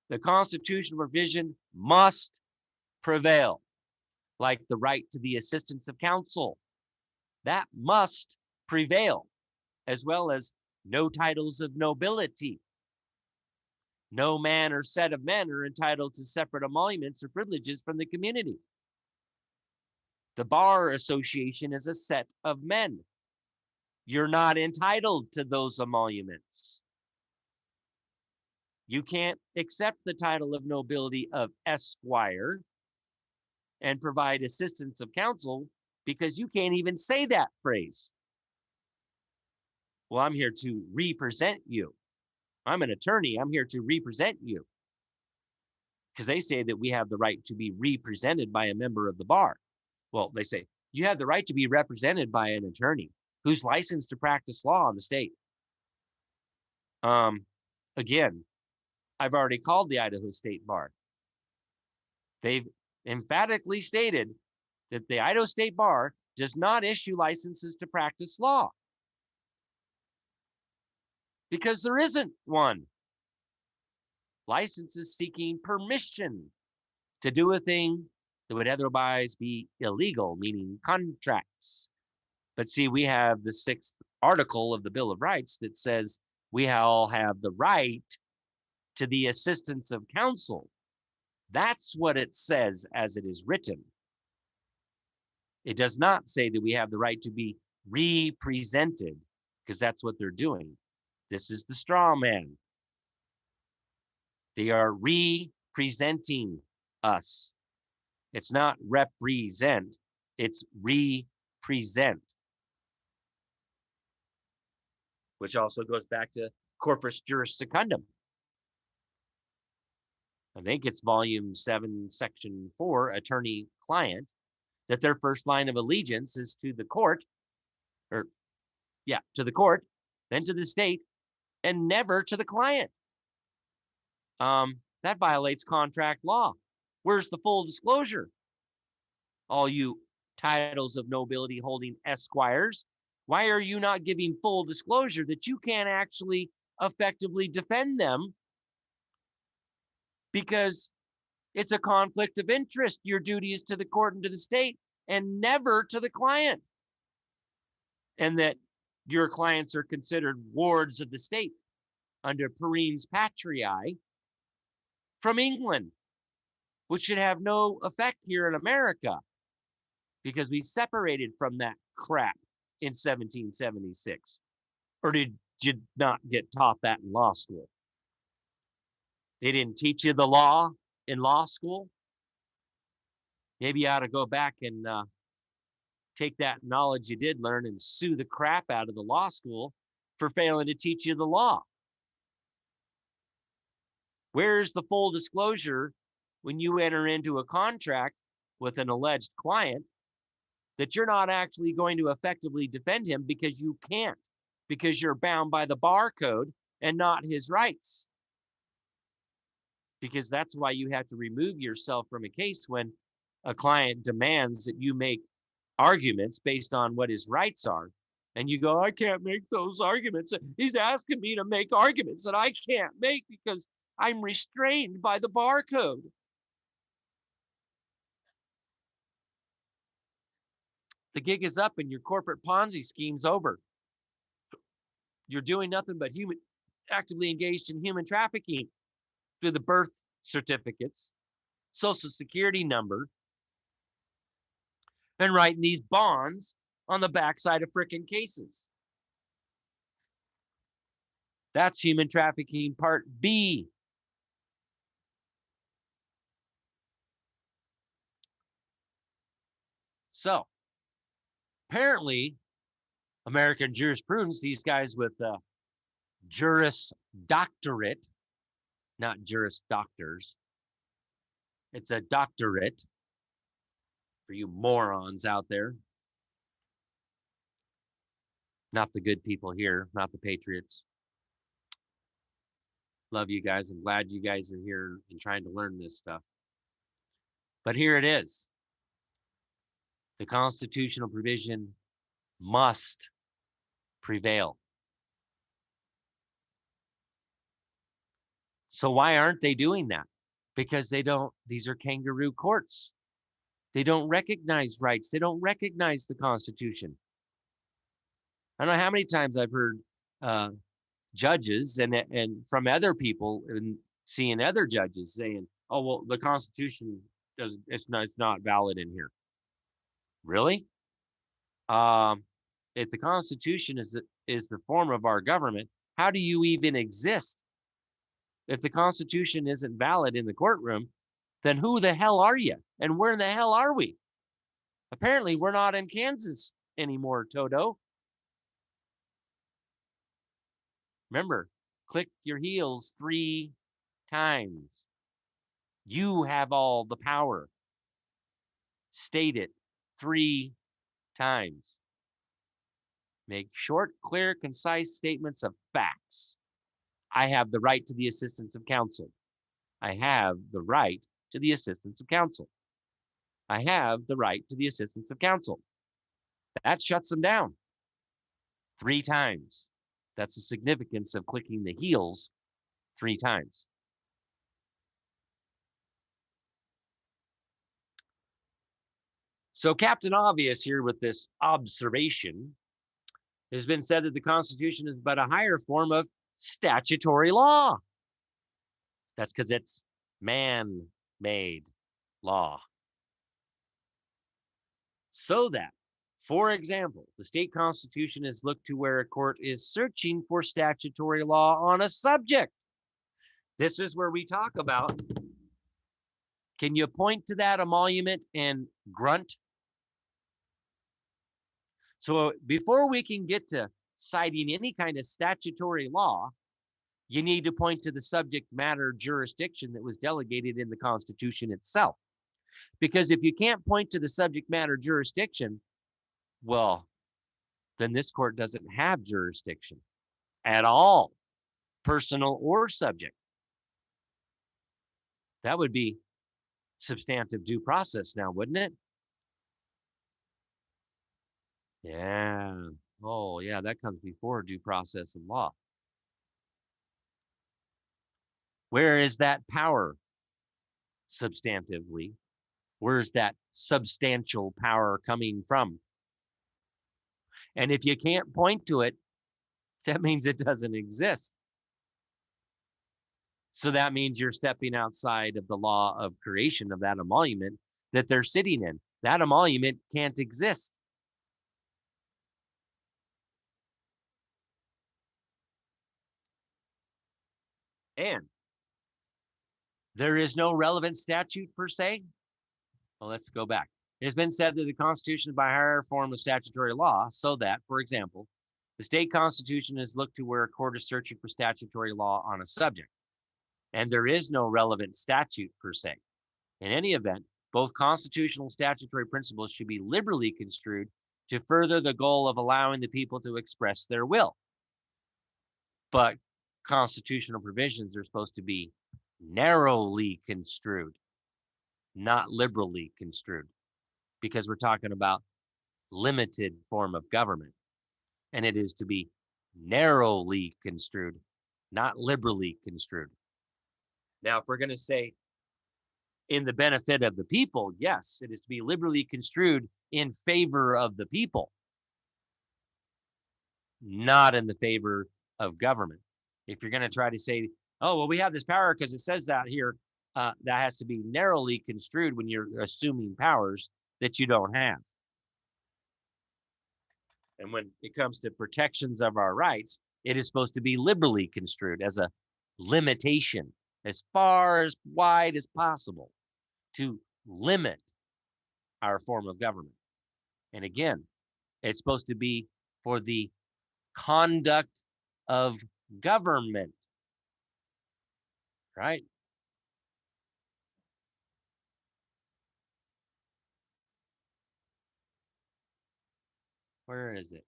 the constitutional provision must prevail, like the right to the assistance of counsel. That must prevail, as well as no titles of nobility. No man or set of men are entitled to separate emoluments or privileges from the community. The Bar Association is a set of men. You're not entitled to those emoluments. You can't accept the title of nobility of Esquire and provide assistance of counsel because you can't even say that phrase. Well, I'm here to represent you. I'm an attorney. I'm here to represent you. Because they say that we have the right to be represented by a member of the bar. Well, they say you have the right to be represented by an attorney who's licensed to practice law in the state. Again, I've already called the Idaho State Bar. They've emphatically stated that the Idaho State Bar does not issue licenses to practice law. because there isn't one. License is seeking permission to do a thing that would otherwise be illegal, meaning contracts. But see, we have the 6th article of the Bill of Rights that says we all have the right to the assistance of counsel. That's what it says as it is written. It does not say that we have the right to be represented, because that's what they're doing. This is the straw man. They are representing us. It's not represent, it's represent. Which also goes back to corpus juris secundum. I think it's volume 7, section 4, attorney-client, that their first line of allegiance is to the court, to the court, then to the state, and never to the client. That violates contract law. Where's the full disclosure? All you titles of nobility holding esquires, why are you not giving full disclosure that you can't actually effectively defend them? Because it's a conflict of interest. Your duty is to the court and to the state and never to the client. And that your clients are considered wards of the state under Perenne's Patriae from England, which should have no effect here in America because we separated from that crap in 1776. Or did you not get taught that in law school? They didn't teach you the law in law school? Maybe you ought to go back and take that knowledge you did learn and sue the crap out of the law school for failing to teach you the law. Where's the full disclosure when you enter into a contract with an alleged client that you're not actually going to effectively defend him because you can't, because you're bound by the bar code and not his rights? Because that's why you have to remove yourself from a case when a client demands that you make arguments based on what his rights are. And you go, I can't make those arguments. He's asking me to make arguments that I can't make because I'm restrained by the bar code. The gig is up and your corporate Ponzi scheme's over. You're doing nothing but actively engaged in human trafficking through the birth certificates, social security number, and writing these bonds on the backside of frickin' cases. That's human trafficking part B. So, apparently, American jurisprudence, these guys with Juris Doctorate, not Juris Doctors, it's a doctorate for you morons out there. Not the good people here, not the patriots. Love you guys. I'm glad you guys are here and trying to learn this stuff. But here it is. The constitutional provision must prevail. So why aren't they doing that? Because these are kangaroo courts. They don't recognize rights. They don't recognize the Constitution. I don't know how many times I've heard judges and from other people and seeing other judges saying, oh, well, the Constitution it's not valid in here. Really? If the Constitution is the form of our government, how do you even exist? If the Constitution isn't valid in the courtroom, then who the hell are you? And where in the hell are we? Apparently, we're not in Kansas anymore, Toto. Remember, click your heels 3 times. You have all the power. State it 3 times. Make short, clear, concise statements of facts. I have the right to the assistance of counsel. I have the right to the assistance of counsel. I have the right to the assistance of counsel. That shuts them down 3 times. That's the significance of clicking the heels 3 times. So Captain Obvious here with this observation has been said that the Constitution is but a higher form of statutory law. That's because it's man-made law. So that, for example, the state constitution is looked to where a court is searching for statutory law on a subject. This is where we talk about, can you point to that emolument and grunt? So before we can get to citing any kind of statutory law, you need to point to the subject matter jurisdiction that was delegated in the Constitution itself. Because if you can't point to the subject matter jurisdiction, well, then this court doesn't have jurisdiction at all, personal or subject. That would be substantive due process now, wouldn't it? Yeah. Oh, yeah, that comes before due process of law. Where is that power substantively? Where's that substantial power coming from? And if you can't point to it, that means it doesn't exist. So that means you're stepping outside of the law of creation of that emolument that they're sitting in. That emolument can't exist. And there is no relevant statute per se. Well, let's go back. It has been said that the Constitution is by higher form of statutory law, so that, for example, the state constitution is looked to where a court is searching for statutory law on a subject. And there is no relevant statute per se. In any event, both constitutional and statutory principles should be liberally construed to further the goal of allowing the people to express their will. But constitutional provisions are supposed to be narrowly construed, not liberally construed, because we're talking about limited form of government, and it is to be narrowly construed, not liberally construed. Now, if we're going to say in the benefit of the people, yes, it is to be liberally construed in favor of the people, not in the favor of government. If you're going to try to say, oh, well, we have this power because it says that here, that has to be narrowly construed when you're assuming powers that you don't have. And when it comes to protections of our rights, it is supposed to be liberally construed as a limitation, as far as wide as possible, to limit our form of government. And again, it's supposed to be for the conduct of government, right? Where is it?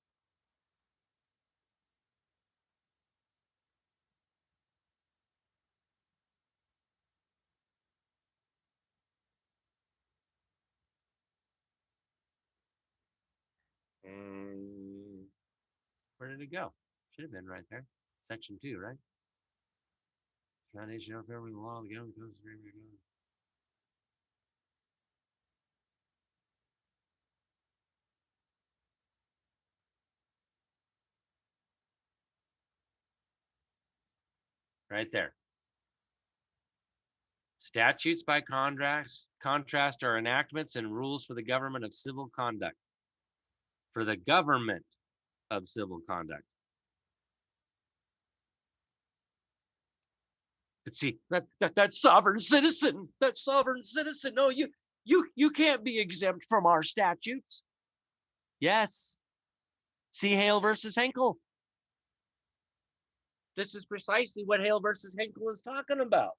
Where did it go? Should have been right there. Section 2, right? Foundation of every law, the government comes right there. Statutes by contrast are enactments and rules for the government of civil conduct. For the government of civil conduct. But see, that sovereign citizen, no, you can't be exempt from our statutes. Yes. See Hale versus Henkel. This is precisely what Hale versus Henkel is talking about.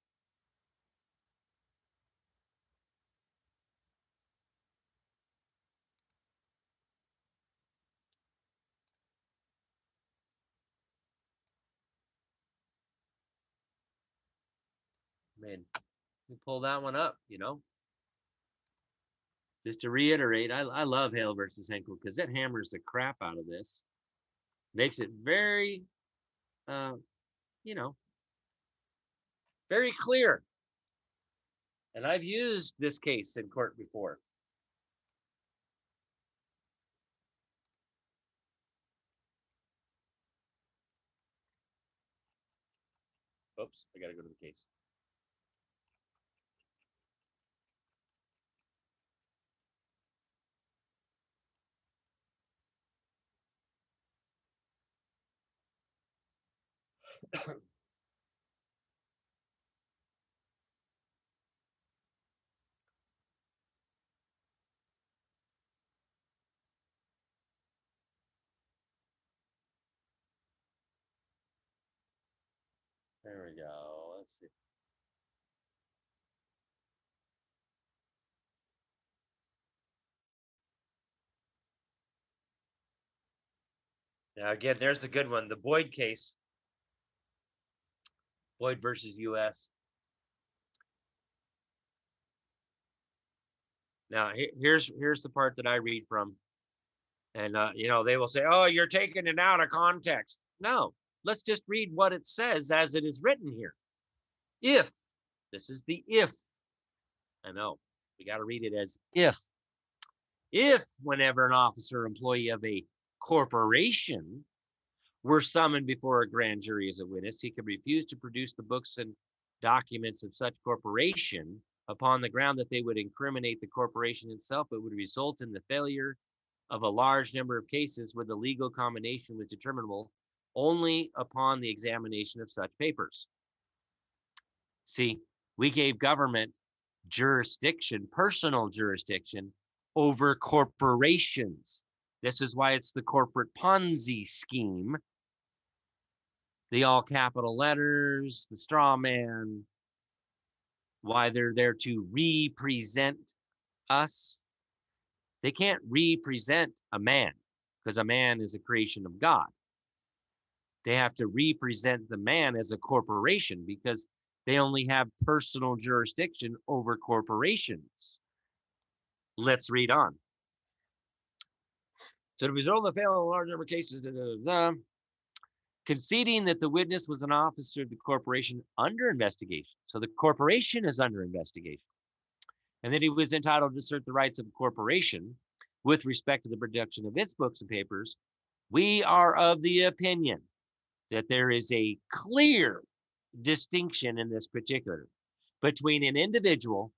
Man, we pull that one up, Just to reiterate, I love Hale versus Henkel because it hammers the crap out of this. Makes it very you know, very clear. And I've used this case in court before. Oops, I got to go to the case. There we go. Let's see. Now, again, there's the good one, the Boyd case. Boyd versus U.S. Now, here's the part that I read from. And, they will say, oh, you're taking it out of context. No, let's just read what it says as it is written here. If, this is the if. I know, we got to read it as if. If, whenever an officer or employee of a corporation were summoned before a grand jury as a witness, he could refuse to produce the books and documents of such corporation upon the ground that they would incriminate the corporation itself. It would result in the failure of a large number of cases where the legal combination was determinable only upon the examination of such papers. See, we gave government jurisdiction, personal jurisdiction, over corporations. This is why it's the corporate Ponzi scheme. The all capital letters, the straw man, why they're there to represent us. They can't represent a man because a man is a creation of God. They have to represent the man as a corporation because they only have personal jurisdiction over corporations. Let's read on. So the result of the failure in a large number of cases, conceding that the witness was an officer of the corporation under investigation. So the corporation is under investigation. And that he was entitled to assert the rights of a corporation with respect to the production of its books and papers. We are of the opinion that there is a clear distinction in this particular between an individual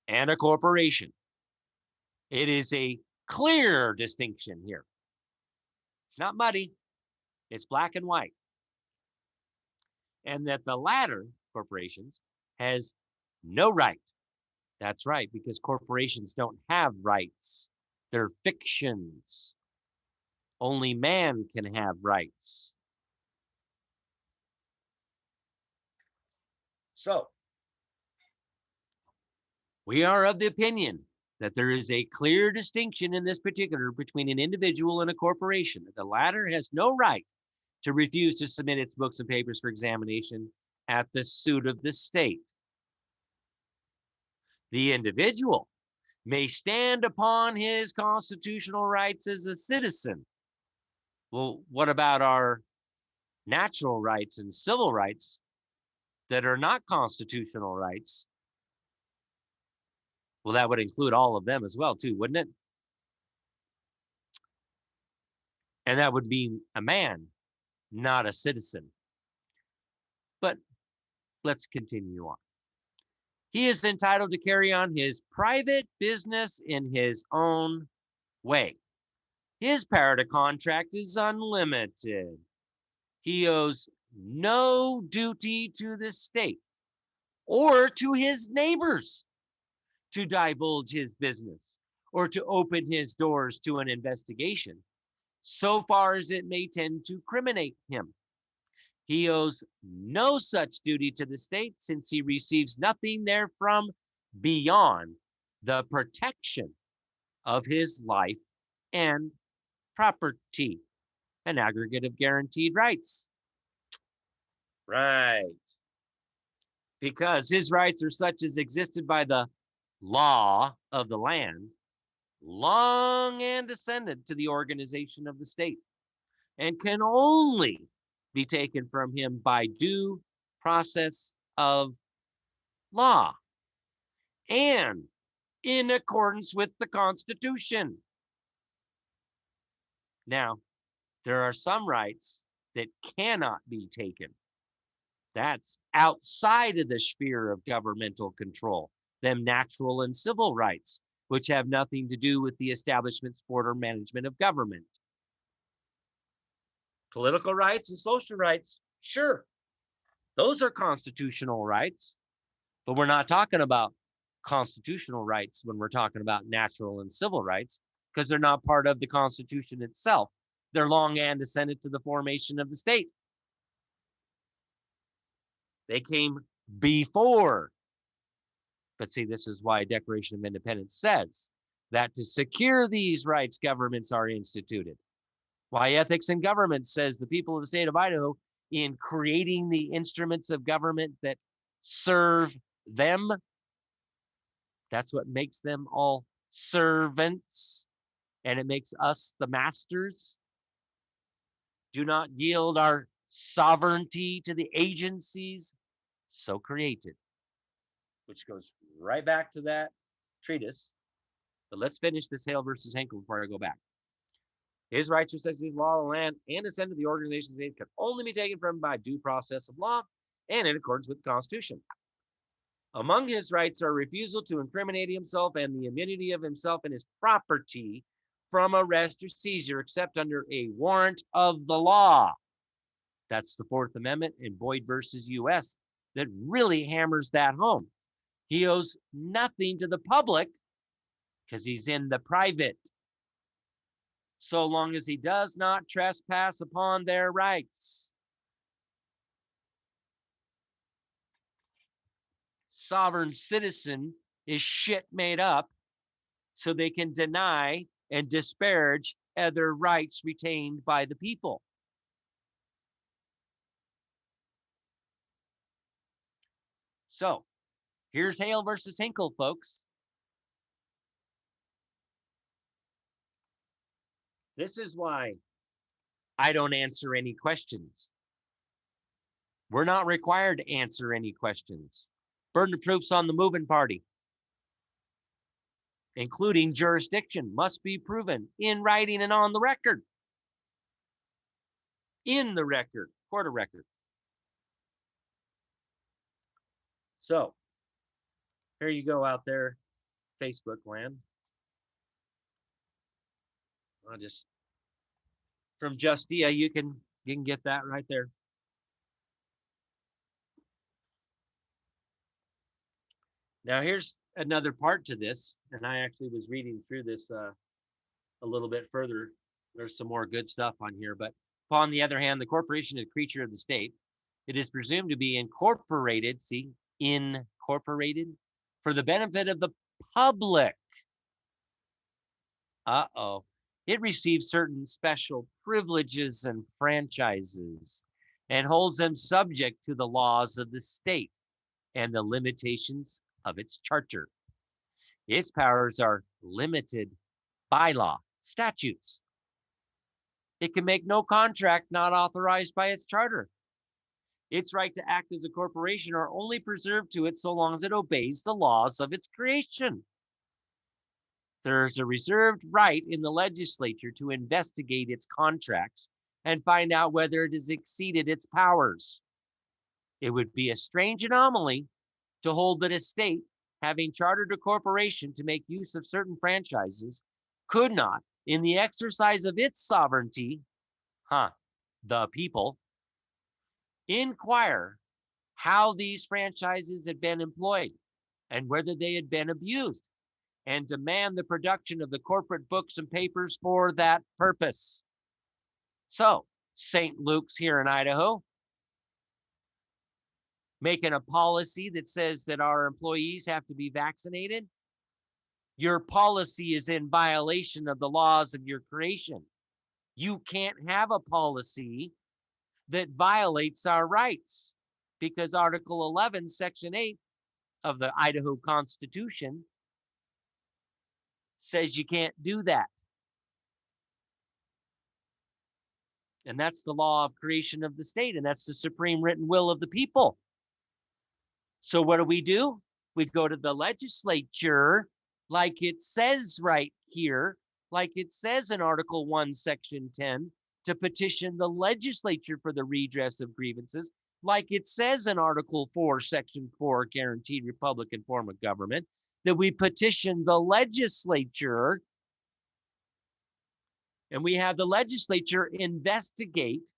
and a corporation. It is a clear distinction here. It's not muddy. It's black and white. And that the latter, corporations, has no right. That's right, because corporations don't have rights. They're fictions. Only man can have rights. So, we are of the opinion that there is a clear distinction in this particular between an individual and a corporation. The latter has no right to refuse to submit its books and papers for examination at the suit of the state. The individual may stand upon his constitutional rights as a citizen. Well, what about our natural rights and civil rights that are not constitutional rights? Well, that would include all of them as well, too, wouldn't it? And that would be a man, not a citizen. But let's continue on. He is entitled to carry on his private business in his own way. His power to contract is unlimited. He owes no duty to the state or to his neighbors to divulge his business or to open his doors to an investigation, so far as it may tend to criminate him. He owes no such duty to the state since he receives nothing therefrom beyond the protection of his life and property, an aggregate of guaranteed rights. Right. Because his rights are such as existed by the law of the land, long antecedent to the organization of the state, and can only be taken from him by due process of law and in accordance with the Constitution. Now, there are some rights that cannot be taken. That's outside of the sphere of governmental control, them natural and civil rights, which have nothing to do with the establishment, support, or management of government. Political rights and social rights, sure, those are constitutional rights, but we're not talking about constitutional rights when we're talking about natural and civil rights, because they're not part of the Constitution itself. They're long antecedent to the formation of the state. They came before. But see, this is why Declaration of Independence says that to secure these rights, governments are instituted. Why Ethics in Government says the people of the state of Idaho, in creating the instruments of government that serve them, that's what makes them all servants, and it makes us the masters. Do not yield our sovereignty to the agencies so created, which goes right back to that treatise. But let's finish this Hale versus Henkel before I go back. His rights, necessities, law, land, and assent to the organization of the state can only be taken from him by due process of law and in accordance with the Constitution. Among his rights are refusal to incriminate himself and the immunity of himself and his property from arrest or seizure, except under a warrant of the law. That's the Fourth Amendment in Boyd versus U.S. that really hammers that home. He owes nothing to the public because he's in the private, so long as he does not trespass upon their rights. Sovereign citizen is shit made up so they can deny and disparage other rights retained by the people. So here's Hale versus Hinkle, folks. This is why I don't answer any questions. We're not required to answer any questions. Burden of proof's on the moving party, including jurisdiction, must be proven in writing and on the record. In the record, court of record. So here you go out there, Facebook land. I'll just, from Justia, you can get that right there. Now here's another part to this, and I actually was reading through this a little bit further. There's some more good stuff on here, but upon the other hand, the corporation is a creature of the state. It is presumed to be incorporated, see, incorporated, for the benefit of the public. Uh-oh. It receives certain special privileges and franchises and holds them subject to the laws of the state and the limitations of its charter. Its powers are limited by law, statutes. It can make no contract not authorized by its charter. Its right to act as a corporation are only preserved to it so long as it obeys the laws of its creation. There is a reserved right in the legislature to investigate its contracts and find out whether it has exceeded its powers. It would be a strange anomaly to hold that a state, having chartered a corporation to make use of certain franchises, could not, in the exercise of its sovereignty, the people, inquire how these franchises had been employed and whether they had been abused, and demand the production of the corporate books and papers for that purpose. So, St. Luke's here in Idaho, making a policy that says that our employees have to be vaccinated. Your policy is in violation of the laws of your creation. You can't have a policy that violates our rights, because Article 11, Section 8 of the Idaho Constitution says you can't do that. And that's the law of creation of the state. And that's the supreme written will of the people. So what do? We go to the legislature, like it says right here, like it says in Article 1, Section 10, to petition the legislature for the redress of grievances, like it says in Article 4, Section 4, guaranteed Republican form of government, that we petition the legislature and we have the legislature investigate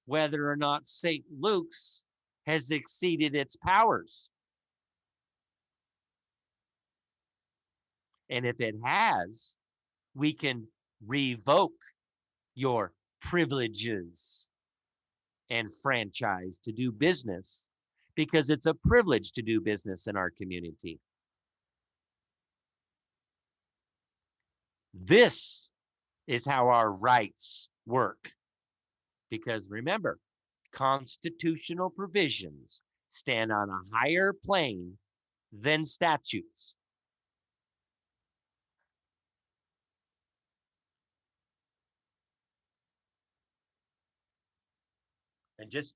whether or not St. Luke's has exceeded its powers. And if it has, we can revoke your privileges and franchise to do business because it's a privilege to do business in our community. This is how our rights work. Because remember, constitutional provisions stand on a higher plane than statutes. And just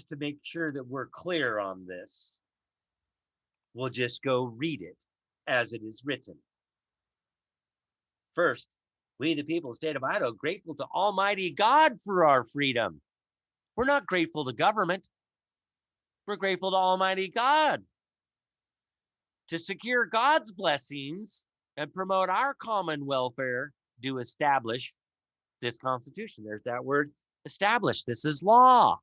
to make sure that we're clear on this, we'll just go read it as it is written. First, we, the people of the state of Idaho, grateful to Almighty God for our freedom. We're not grateful to government. We're grateful to Almighty God. To secure God's blessings and promote our common welfare, do establish this Constitution. There's that word, establish. This is law.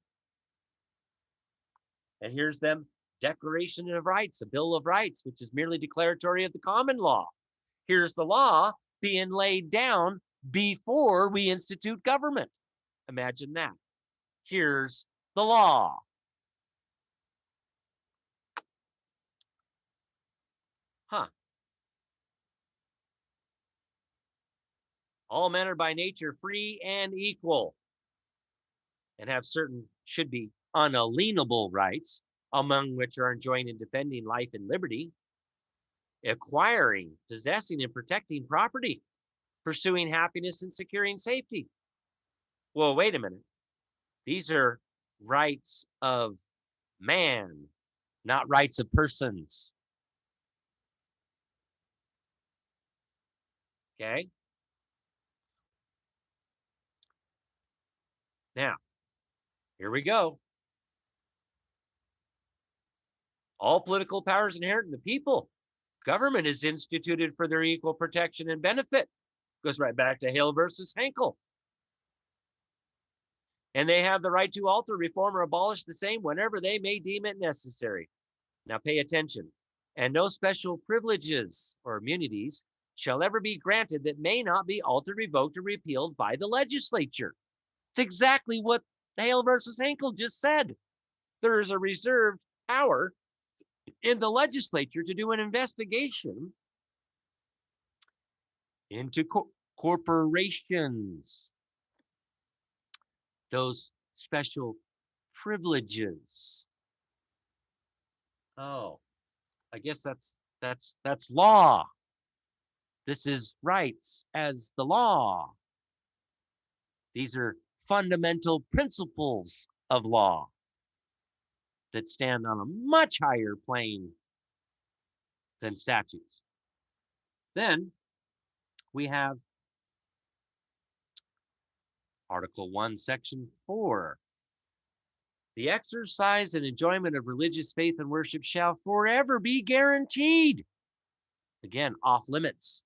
And here's them, Declaration of Rights, a Bill of Rights, which is merely declaratory of the common law. Here's the law being laid down before we institute government. Imagine that. Here's the law. All men are by nature free and equal and have certain, should be unalienable rights, among which are enjoying and defending life and liberty, acquiring, possessing, and protecting property, pursuing happiness and securing safety. Well, wait a minute. These are rights of man, not rights of persons. Okay? Now, here we go. All political powers inherent in the people. Government is instituted for their equal protection and benefit. Goes right back to Hale versus Henkel. And they have the right to alter, reform, or abolish the same whenever they may deem it necessary. Now pay attention. And no special privileges or immunities shall ever be granted that may not be altered, revoked, or repealed by the legislature. It's exactly what Hale versus Henkel just said. There is a reserved power in the legislature to do an investigation into corporations, those special privileges. Oh, I guess that's law. This is rights as the law. These are fundamental principles of law that stand on a much higher plane than statutes. Then we have Article 1, Section 4. The exercise and enjoyment of religious faith and worship shall forever be guaranteed. Again, off limits.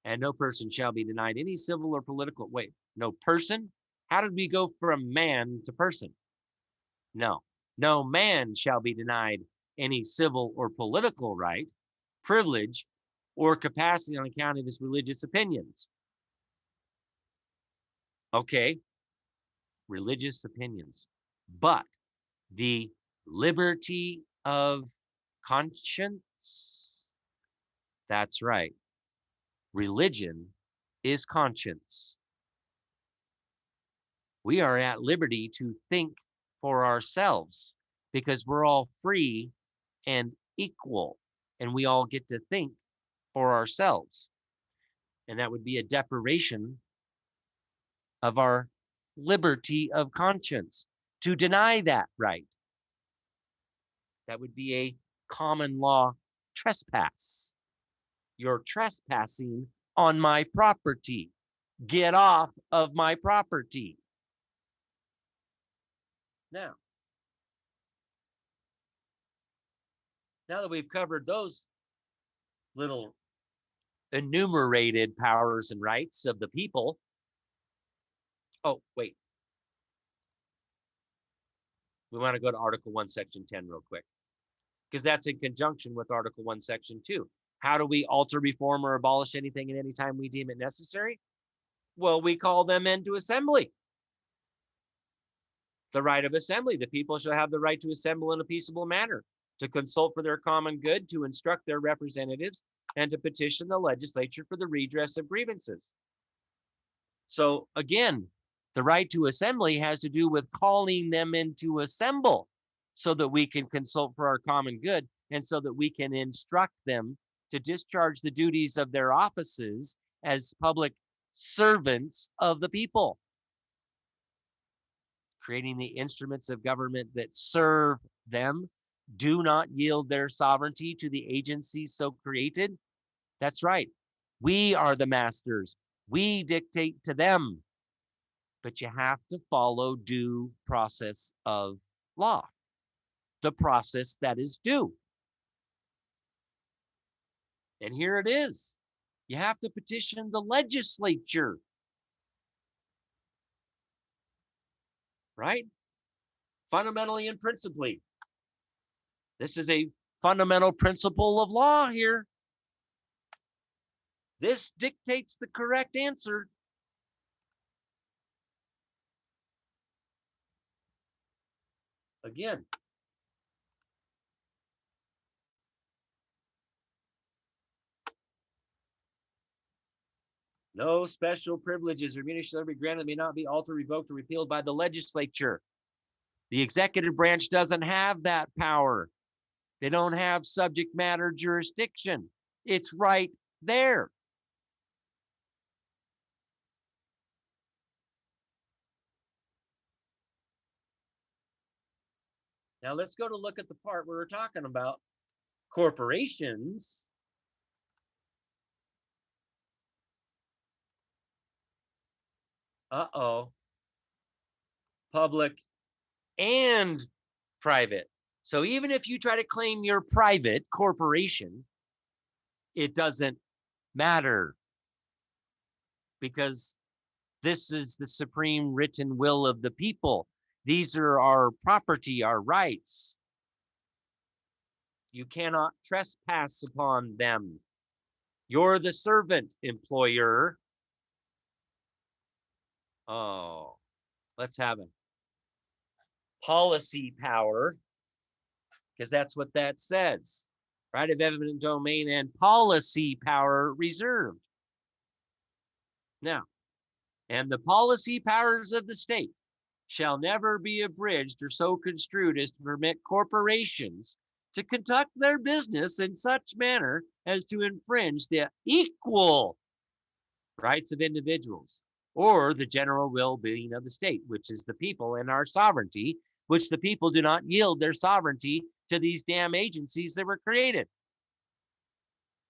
And no person shall be denied any civil or political, wait, no person? How did we go from man to person? No man shall be denied any civil or political right, privilege, or capacity on account of his religious opinions. Okay, religious opinions. But the liberty of conscience, that's right. Religion is conscience. We are at liberty to think for ourselves because we're all free and equal, and we all get to think for ourselves. And that would be a deprivation of our liberty of conscience. To deny that right, that would be a common law trespass. You're trespassing on my property. Get off of my property. Now that we've covered those little enumerated powers and rights of the people. Oh, wait. We want to go to Article 1, Section 10 real quick, because that's in conjunction with Article 1, Section 2. How do we alter, reform, or abolish anything at any time we deem it necessary? Well, we call them into assembly. The right of assembly. The people shall have the right to assemble in a peaceable manner, to consult for their common good, to instruct their representatives, and to petition the legislature for the redress of grievances. So again, the right to assembly has to do with calling them in to assemble so that we can consult for our common good and so that we can instruct them to discharge the duties of their offices as public servants of the people, creating the instruments of government that serve them, do not yield their sovereignty to the agencies so created. That's right. We are the masters. We dictate to them. But you have to follow due process of law, the process that is due. And here it is. You have to petition the legislature, right? Fundamentally and principally. This is a fundamental principle of law here. This dictates the correct answer. Again, no special privileges or immunity shall ever be granted, may not be altered, revoked, or repealed by the legislature. The executive branch doesn't have that power. They don't have subject matter jurisdiction. It's right there. Now let's go to look at the part where we're talking about corporations. Uh-oh. Public and private. So even if you try to claim you're private corporation, it doesn't matter because this is the supreme written will of the people. These are our property, our rights. You cannot trespass upon them. You're the servant, employer. Oh, let's have it. Policy power, because that's what that says. Right of eminent domain and policy power reserved. Now, and the policy powers of the state shall never be abridged or so construed as to permit corporations to conduct their business in such manner as to infringe the equal rights of individuals or the general well-being of the state, which is the people and our sovereignty, which the people do not yield their sovereignty to these damn agencies that were created.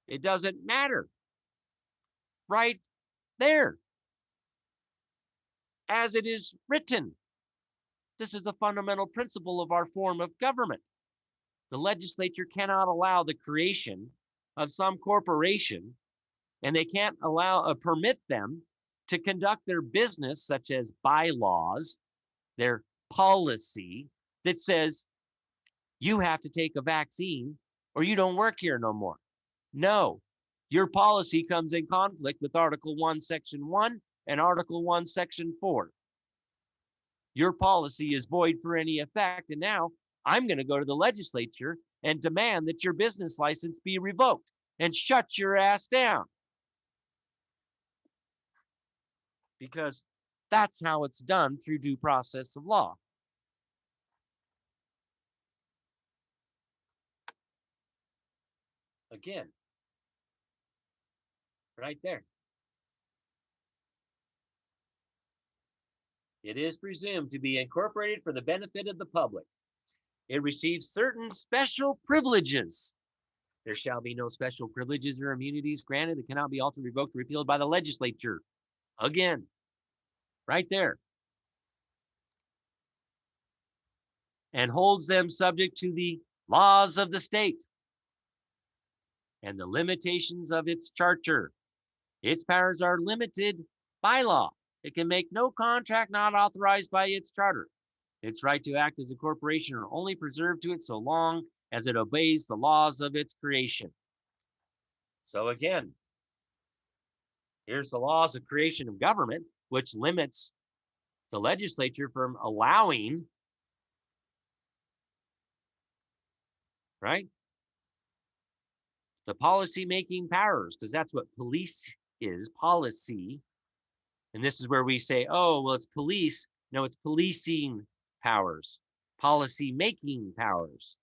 It doesn't matter. Right there. As it is written. This is a fundamental principle of our form of government. The legislature cannot allow the creation of some corporation, and they can't permit them to conduct their business, such as bylaws, their policy that says you have to take a vaccine or you don't work here no more. No, your policy comes in conflict with Article 1, Section 1 and Article 1, Section 4. Your policy is void for any effect, and now I'm going to go to the legislature and demand that your business license be revoked and shut your ass down. Because that's how it's done through due process of law. Again, right there. It is presumed to be incorporated for the benefit of the public. It receives certain special privileges. There shall be no special privileges or immunities granted that cannot be altered, revoked, or repealed by the legislature. Again, right there. And holds them subject to the laws of the state and the limitations of its charter. Its powers are limited by law. It can make no contract not authorized by its charter. Its right to act as a corporation are only preserved to it so long as it obeys the laws of its creation. So again, here's the laws of creation of government, which limits the legislature from allowing, right, the policy-making powers, because that's what police is, policy. And this is where we say, oh, well, it's police. No, it's policing powers, policy-making powers.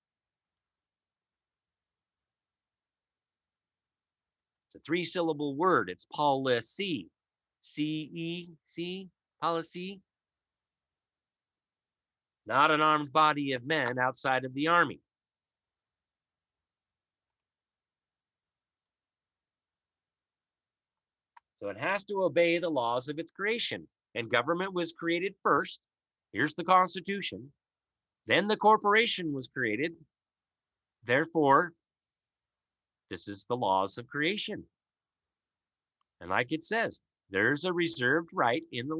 It's a three-syllable word. It's policy. C-E-C, policy. Not an armed body of men outside of the army. So it has to obey the laws of its creation. And government was created first. Here's the Constitution. Then the corporation was created. Therefore, this is the laws of creation. And like it says, there's a reserved right in the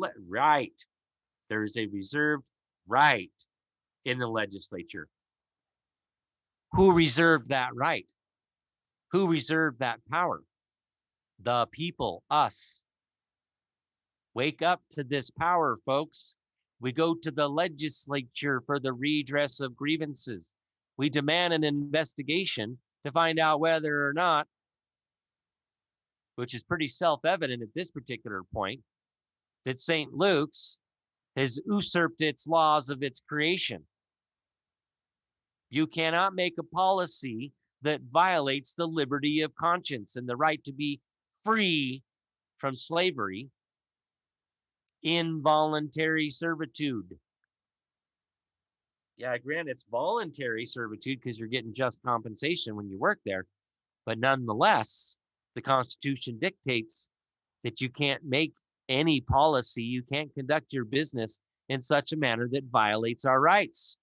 There is a reserved right in the legislature. Who reserved that right? Who reserved that power? The people, us. Wake up to this power, folks. We go to the legislature for the redress of grievances. We demand an investigation to find out whether or not, which is pretty self-evident at this particular point, that St. Luke's has usurped its laws of its creation. You cannot make a policy that violates the liberty of conscience and the right to be free from slavery, involuntary servitude. Yeah, granted, it's voluntary servitude because you're getting just compensation when you work there. But nonetheless, the Constitution dictates that you can't make any policy, you can't conduct your business in such a manner that violates our rights.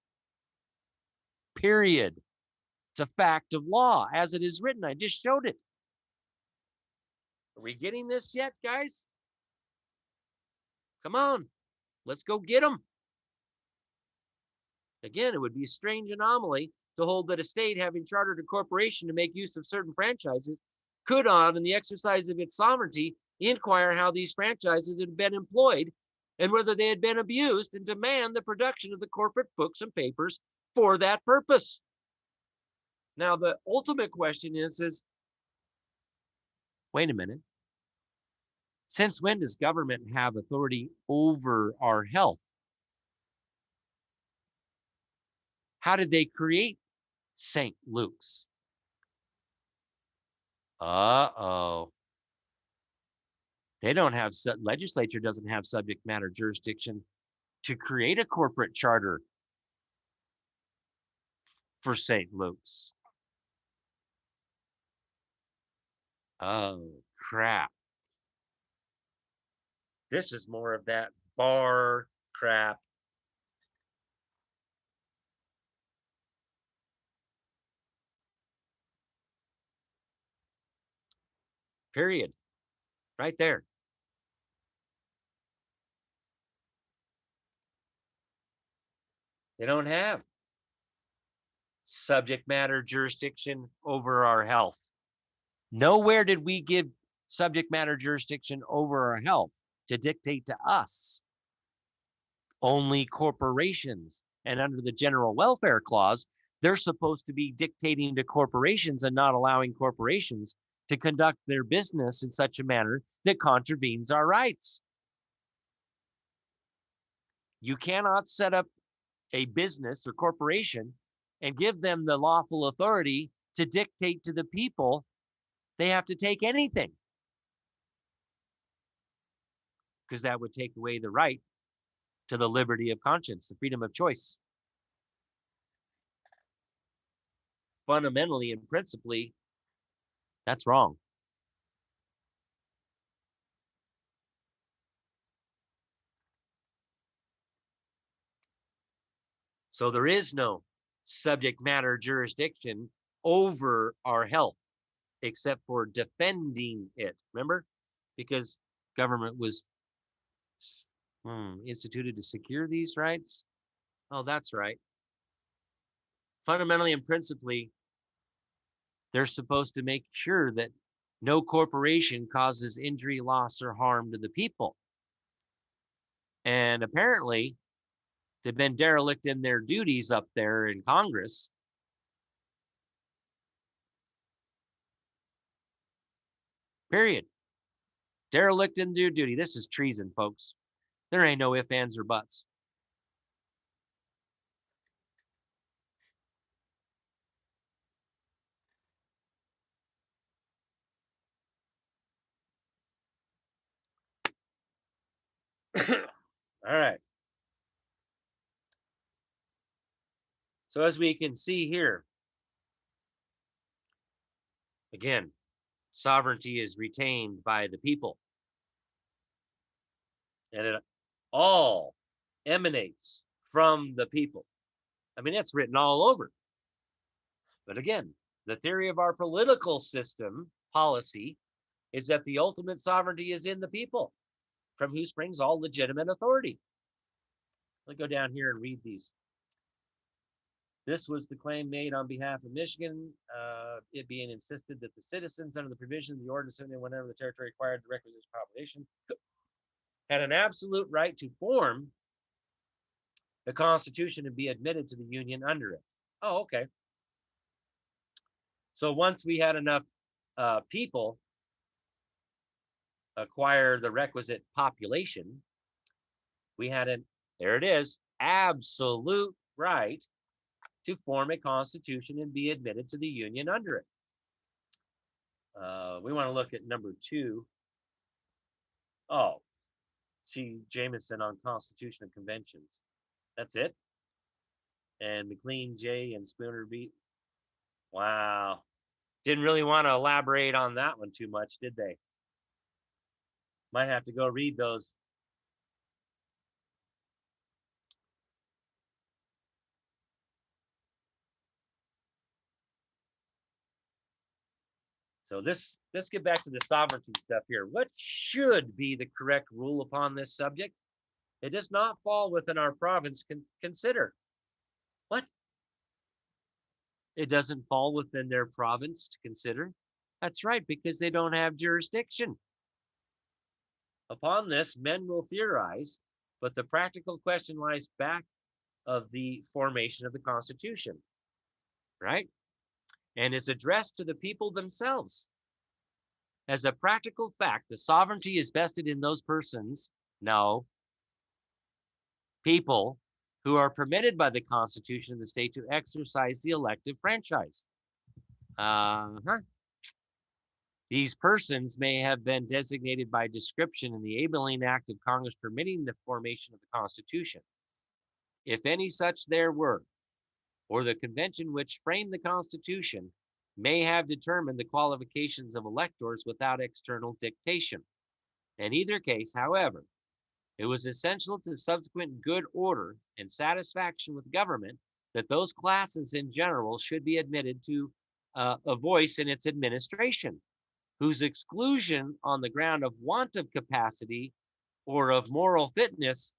Period. It's a fact of law as it is written. I just showed it. Are we getting this yet, guys? Come on, let's go get them. Again, it would be a strange anomaly to hold that a state having chartered a corporation to make use of certain franchises could, on in the exercise of its sovereignty, inquire how these franchises had been employed and whether they had been abused, and demand the production of the corporate books and papers for that purpose. Now, the ultimate question is wait a minute. Since when does government have authority over our health? How did they create St. Luke's? Uh-oh. They don't have, legislature doesn't have subject matter jurisdiction to create a corporate charter for St. Luke's. Oh, crap. This is more of that bar crap. Period. Right there. They don't have subject matter jurisdiction over our health. Nowhere did we give subject matter jurisdiction over our health to dictate to us. Only corporations. And under the general welfare clause, they're supposed to be dictating to corporations and not allowing corporations to conduct their business in such a manner that contravenes our rights. You cannot set up a business or corporation and give them the lawful authority to dictate to the people they have to take anything, because that would take away the right to the liberty of conscience, the freedom of choice. Fundamentally and principally, that's wrong. So there is no subject matter jurisdiction over our health except for defending it. Remember? Because government was instituted to secure these rights. Oh, that's right. Fundamentally and principally, they're supposed to make sure that no corporation causes injury, loss, or harm to the people. And apparently, they've been derelict in their duties up there in Congress. Period. Derelict in their duty. This is treason, folks. There ain't no ifs, ands, or buts. All right. So as we can see here, again, sovereignty is retained by the people. And it all emanates from the people. I mean, that's written all over. But again, the theory of our political system policy is that the ultimate sovereignty is in the people, from whom springs all legitimate authority. Let's go down here and read these. This was the claim made on behalf of Michigan, it being insisted that the citizens, under the provision of the ordinance, whenever the territory acquired the requisite population, had an absolute right to form the Constitution and be admitted to the Union under it. Oh, okay. So once we had enough people acquire the requisite population, we had there it is, absolute right to form a constitution and be admitted to the Union under it. We want to look at number 2. Oh, see Jameson on Constitution and Conventions. That's it. And McLean, J, and Spooner B. Wow. Didn't really want to elaborate on that one too much, did they? Might have to go read those. So let's get back to the sovereignty stuff here. What should be the correct rule upon this subject? It does not fall within our province. Consider. What? It doesn't fall within their province to consider? That's right, because they don't have jurisdiction. Upon this, men will theorize, but the practical question lies back of the formation of the Constitution, right? And is addressed to the people themselves. As a practical fact, the sovereignty is vested in those persons, no, people who are permitted by the Constitution of the state to exercise the elective franchise. These persons may have been designated by description in the Enabling Act of Congress permitting the formation of the Constitution, if any such there were, or the convention which framed the Constitution may have determined the qualifications of electors without external dictation. In either case, however, it was essential to the subsequent good order and satisfaction with government that those classes in general should be admitted to a voice in its administration, whose exclusion on the ground of want of capacity or of moral fitness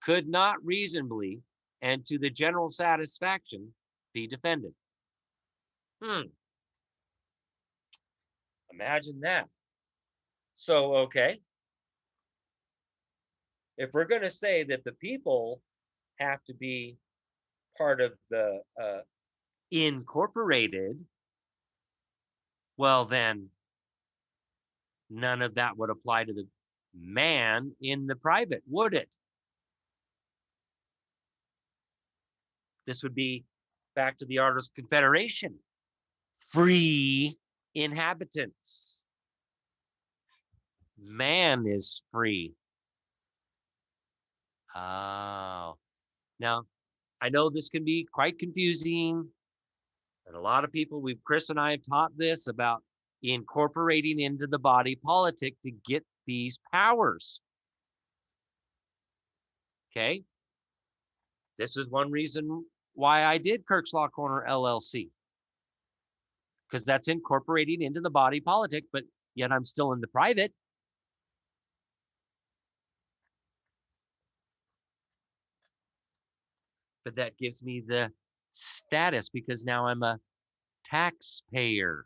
could not reasonably and to the general satisfaction be defended. Imagine that. So, okay, if we're going to say that the people have to be part of the incorporated, well, then none of that would apply to the man in the private, would it? This would be back to the Articles of Confederation. Free inhabitants. Man is free. Oh. Now, I know this can be quite confusing. And a lot of people, Chris and I have taught this about incorporating into the body politic to get these powers. Okay. This is one reason why I did Kirk's Law Corner LLC, because that's incorporating into the body politic, but yet I'm still in the private. But that gives me the status because now I'm a taxpayer,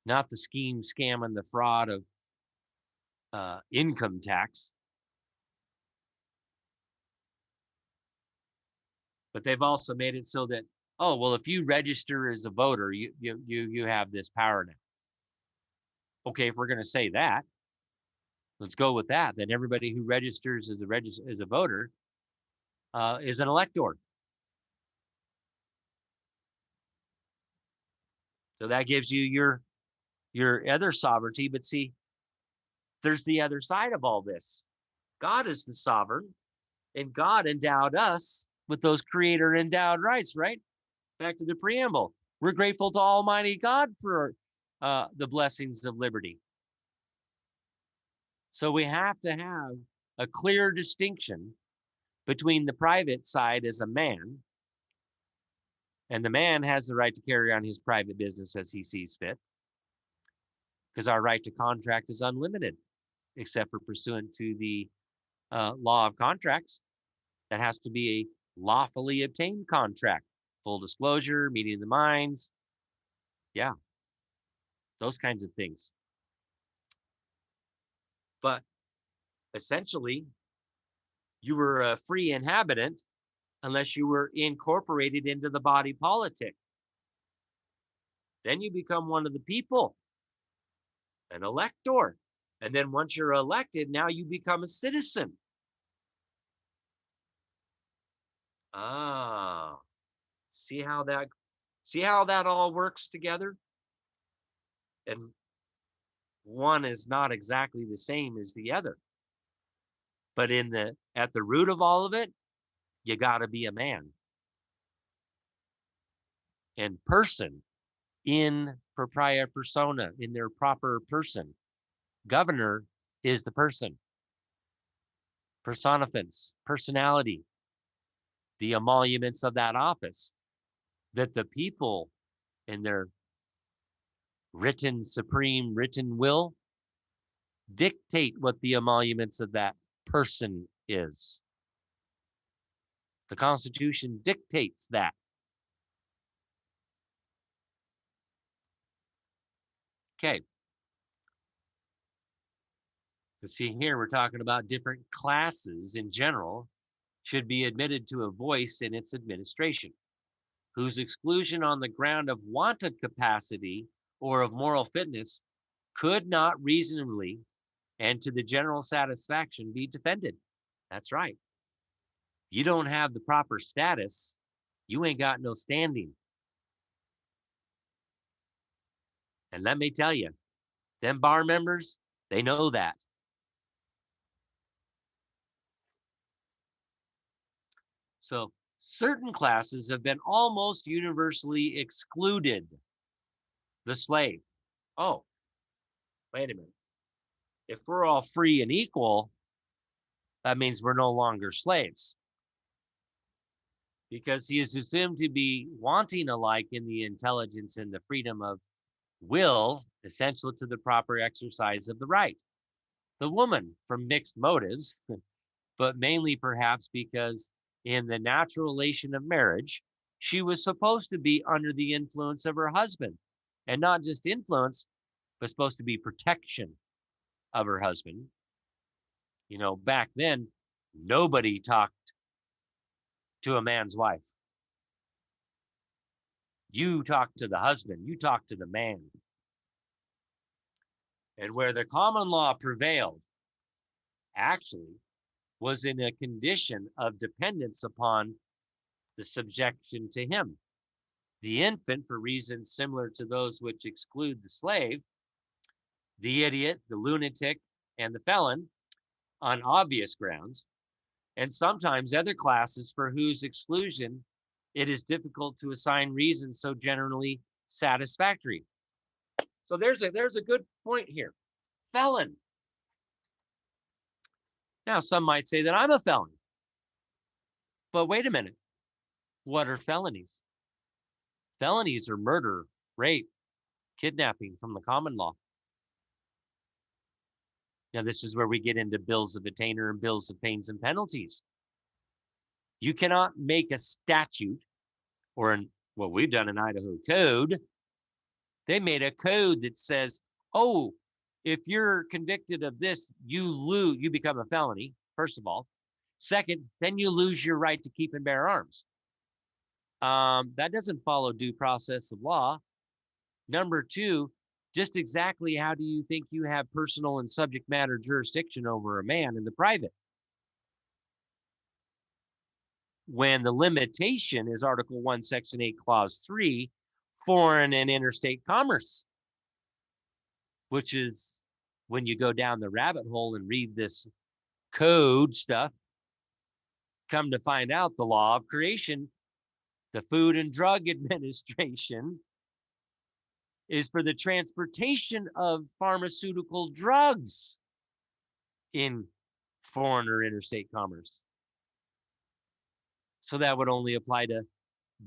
not the scheme, scam, and the fraud of income tax. But they've also made it so that, oh, well, if you register as a voter, you have this power now. Okay, if we're going to say that, let's go with that. Then everybody who registers as a voter is an elector. So that gives you your other sovereignty. But see, there's the other side of all this. God is the sovereign, and God endowed us with those creator endowed rights, right? Back to the preamble. We're grateful to Almighty God for the blessings of liberty. So we have to have a clear distinction between the private side as a man, and the man has the right to carry on his private business as he sees fit, because our right to contract is unlimited, except for pursuant to the law of contracts. That has to be a lawfully obtained contract, full disclosure, meeting the minds. Yeah, those kinds of things. But essentially, you were a free inhabitant unless you were incorporated into the body politic. Then you become one of the people, an elector. And then once you're elected, now you become a citizen. Ah, see how that all works together? And one is not exactly the same as the other. But at the root of all of it, you got to be a man. And person in propria persona, in their proper person. Governor is the person. Personificants, personality, the emoluments of that office, that the people in their supreme written will dictate what the emoluments of that person is. The Constitution dictates that. Okay. Let's see here, we're talking about different classes in general should be admitted to a voice in its administration, whose exclusion on the ground of want of capacity or of moral fitness could not reasonably and to the general satisfaction be defended. That's right. You don't have the proper status, you ain't got no standing. And let me tell you, them bar members, they know that. So certain classes have been almost universally excluded. The slave. Oh, wait a minute. If we're all free and equal, that means we're no longer slaves. Because he is assumed to be wanting alike in the intelligence and the freedom of will, essential to the proper exercise of the right. The woman, from mixed motives, but mainly perhaps because in the natural relation of marriage, she was supposed to be under the influence of her husband, and not just influence, but supposed to be protection of her husband. You know, back then, nobody talked to a man's wife. You talk to the husband, you talk to the man. And where the common law prevailed, actually, was in a condition of dependence upon the subjection to him. The infant, for reasons similar to those which exclude the slave, the idiot, the lunatic, and the felon, on obvious grounds, and sometimes other classes for whose exclusion it is difficult to assign reasons so generally satisfactory. So there's a good point here. Felon. Now, some might say that I'm a felon. But wait a minute. What are felonies? Felonies are murder, rape, kidnapping from the common law. Now, this is where we get into bills of attainder and bills of pains and penalties. You cannot make a statute or what we've done in Idaho code. They made a code that says, oh, if you're convicted of this, you become a felony, first of all. Second, then you lose your right to keep and bear arms. That doesn't follow due process of law. Number two, just exactly how do you think you have personal and subject matter jurisdiction over a man in the private? When the limitation is Article 1, Section 8, Clause 3, foreign and interstate commerce, which is when you go down the rabbit hole and read this code stuff, come to find out the law of creation, the Food and Drug Administration is for the transportation of pharmaceutical drugs in foreign or interstate commerce. So that would only apply to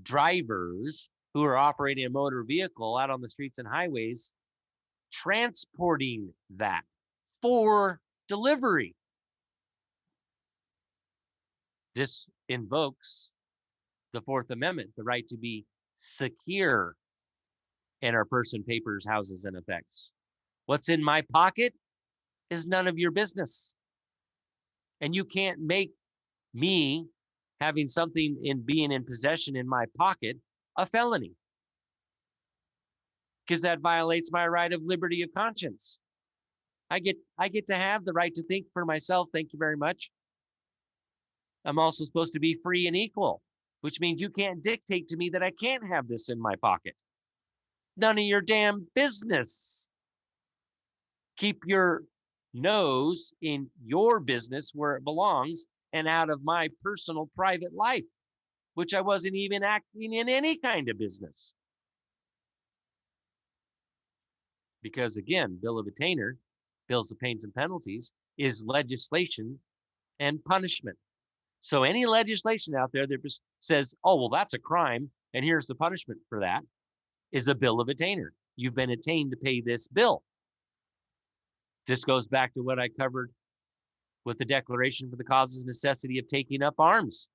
drivers who are operating a motor vehicle out on the streets and highways, transporting that for delivery. This invokes the Fourth Amendment, the right to be secure in our person, papers, houses, and effects. What's in my pocket is none of your business. And you can't make me having something in being in possession in my pocket a felony, because that violates my right of liberty of conscience. I get to have the right to think for myself. Thank you very much. I'm also supposed to be free and equal, which means you can't dictate to me that I can't have this in my pocket. None of your damn business. Keep your nose in your business where it belongs and out of my personal private life, which I wasn't even acting in any kind of business. Because again, Bill of Attainder, bills of pains and penalties, is legislation and punishment. So any legislation out there that just says, oh, well, that's a crime, and here's the punishment for that, is a bill of attainder. You've been attained to pay this bill. This goes back to what I covered with the Declaration for the Causes and Necessity of Taking Up Arms,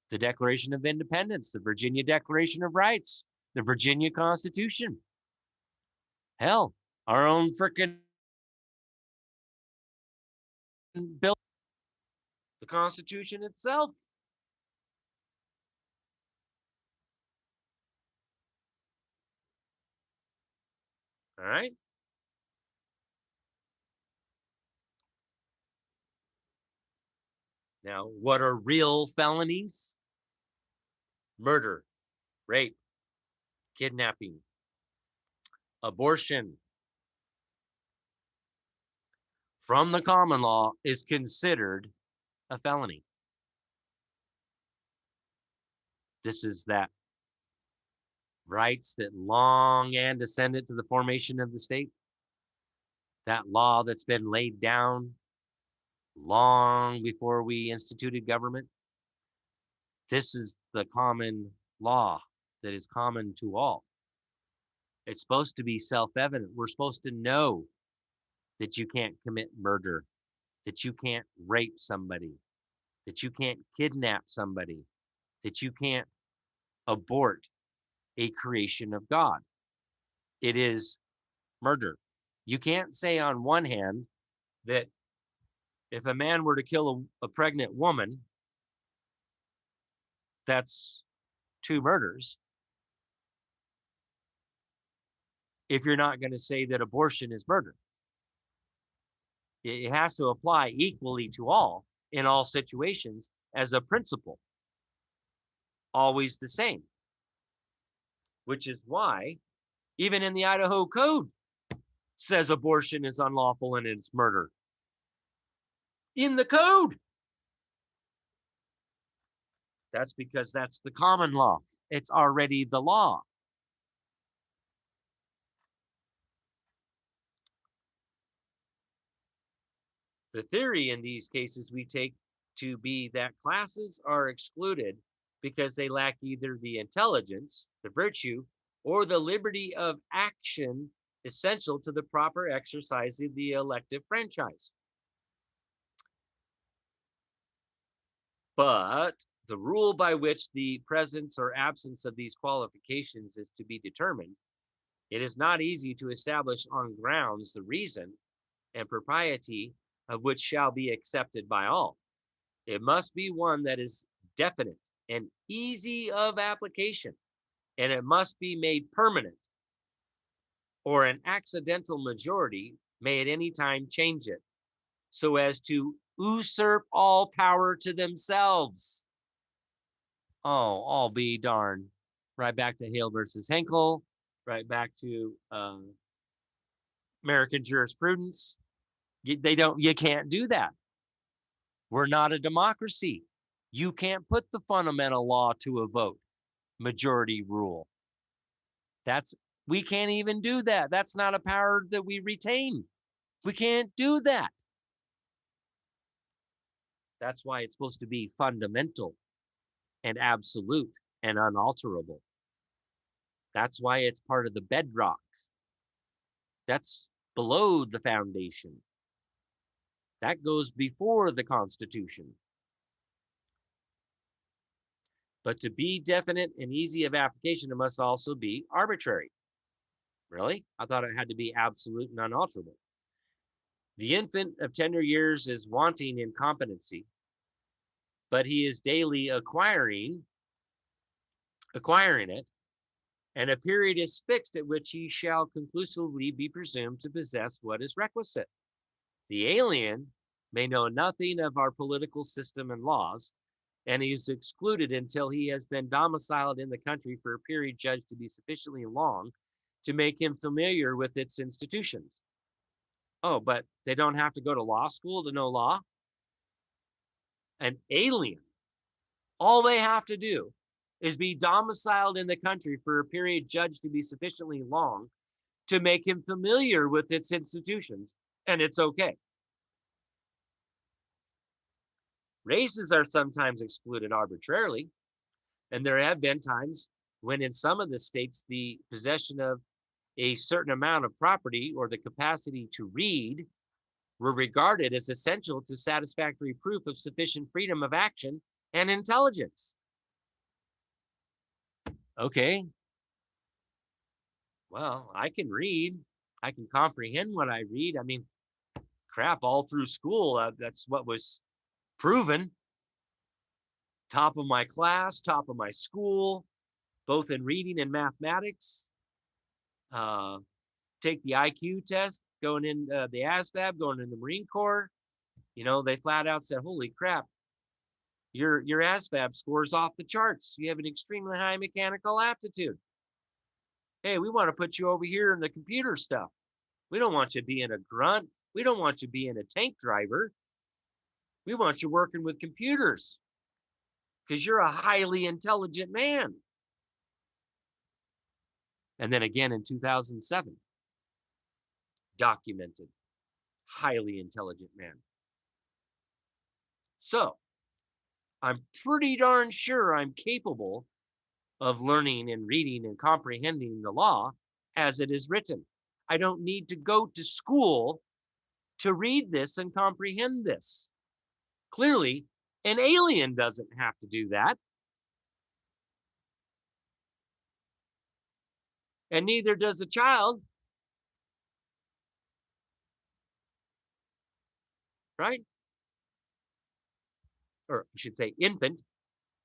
the Declaration of Independence, the Virginia Declaration of Rights, the Virginia Constitution. Hell, our own frickin' bill, the Constitution itself. All right. Now, what are real felonies? Murder, rape, kidnapping, abortion from the common law is considered a felony. This is that rights that long antecedent to the formation of the state, that law that's been laid down long before we instituted government. This is the common law that is common to all. It's supposed to be self-evident. We're supposed to know that you can't commit murder, that you can't rape somebody, that you can't kidnap somebody, that you can't abort a creation of God. It is murder. You can't say on one hand that if a man were to kill a pregnant woman, that's 2 murders. If you're not going to say that abortion is murder. It has to apply equally to all in all situations as a principle. Always the same. Which is why, even in the Idaho Code, says abortion is unlawful and it's murder. in the code. That's because that's the common law. It's already the law. The theory in these cases we take to be that classes are excluded because they lack either the intelligence, the virtue, or the liberty of action essential to the proper exercise of the elective franchise. But the rule by which the presence or absence of these qualifications is to be determined, it is not easy to establish on grounds the reason and propriety of which shall be accepted by all. It must be one that is definite and easy of application, and it must be made permanent, or an accidental majority may at any time change it, so as to usurp all power to themselves. Oh, I'll be darned. Right back to Hale versus Henkel, right back to American jurisprudence. You can't do that. We're not a democracy. You can't put the fundamental law to a vote, majority rule. We can't even do that. That's not a power that we retain. We can't do that. That's why it's supposed to be fundamental and absolute and unalterable. That's why it's part of the bedrock. That's below the foundation. That goes before the Constitution. But to be definite and easy of application, it must also be arbitrary. Really? I thought it had to be absolute and unalterable. The infant of tender years is wanting in competency, but he is daily acquiring it, and a period is fixed at which he shall conclusively be presumed to possess what is requisite. The alien may know nothing of our political system and laws, and he is excluded until he has been domiciled in the country for a period judged to be sufficiently long to make him familiar with its institutions. Oh, but they don't have to go to law school to know law? An alien, all they have to do is be domiciled in the country for a period judged to be sufficiently long to make him familiar with its institutions, and it's okay. Races are sometimes excluded arbitrarily, and there have been times when in some of the states the possession of a certain amount of property or the capacity to read were regarded as essential to satisfactory proof of sufficient freedom of action and intelligence. Okay, well, I can read. I can comprehend what I read. I mean, crap, all through school, that's what was proven. Top of my class, top of my school, both in reading and mathematics. Take the IQ test, going in the ASVAB, going in the Marine Corps. You know, they flat out said, holy crap, your ASVAB scores off the charts. You have an extremely high mechanical aptitude. Hey, we want to put you over here in the computer stuff. We don't want you being a grunt. We don't want you being a tank driver. We want you working with computers because you're a highly intelligent man. And then again in 2007, documented, highly intelligent man. So I'm pretty darn sure I'm capable of learning and reading and comprehending the law as it is written. I don't need to go to school to read this and comprehend this. Clearly, an alien doesn't have to do that. And neither does a child. Right? Or I should say infant.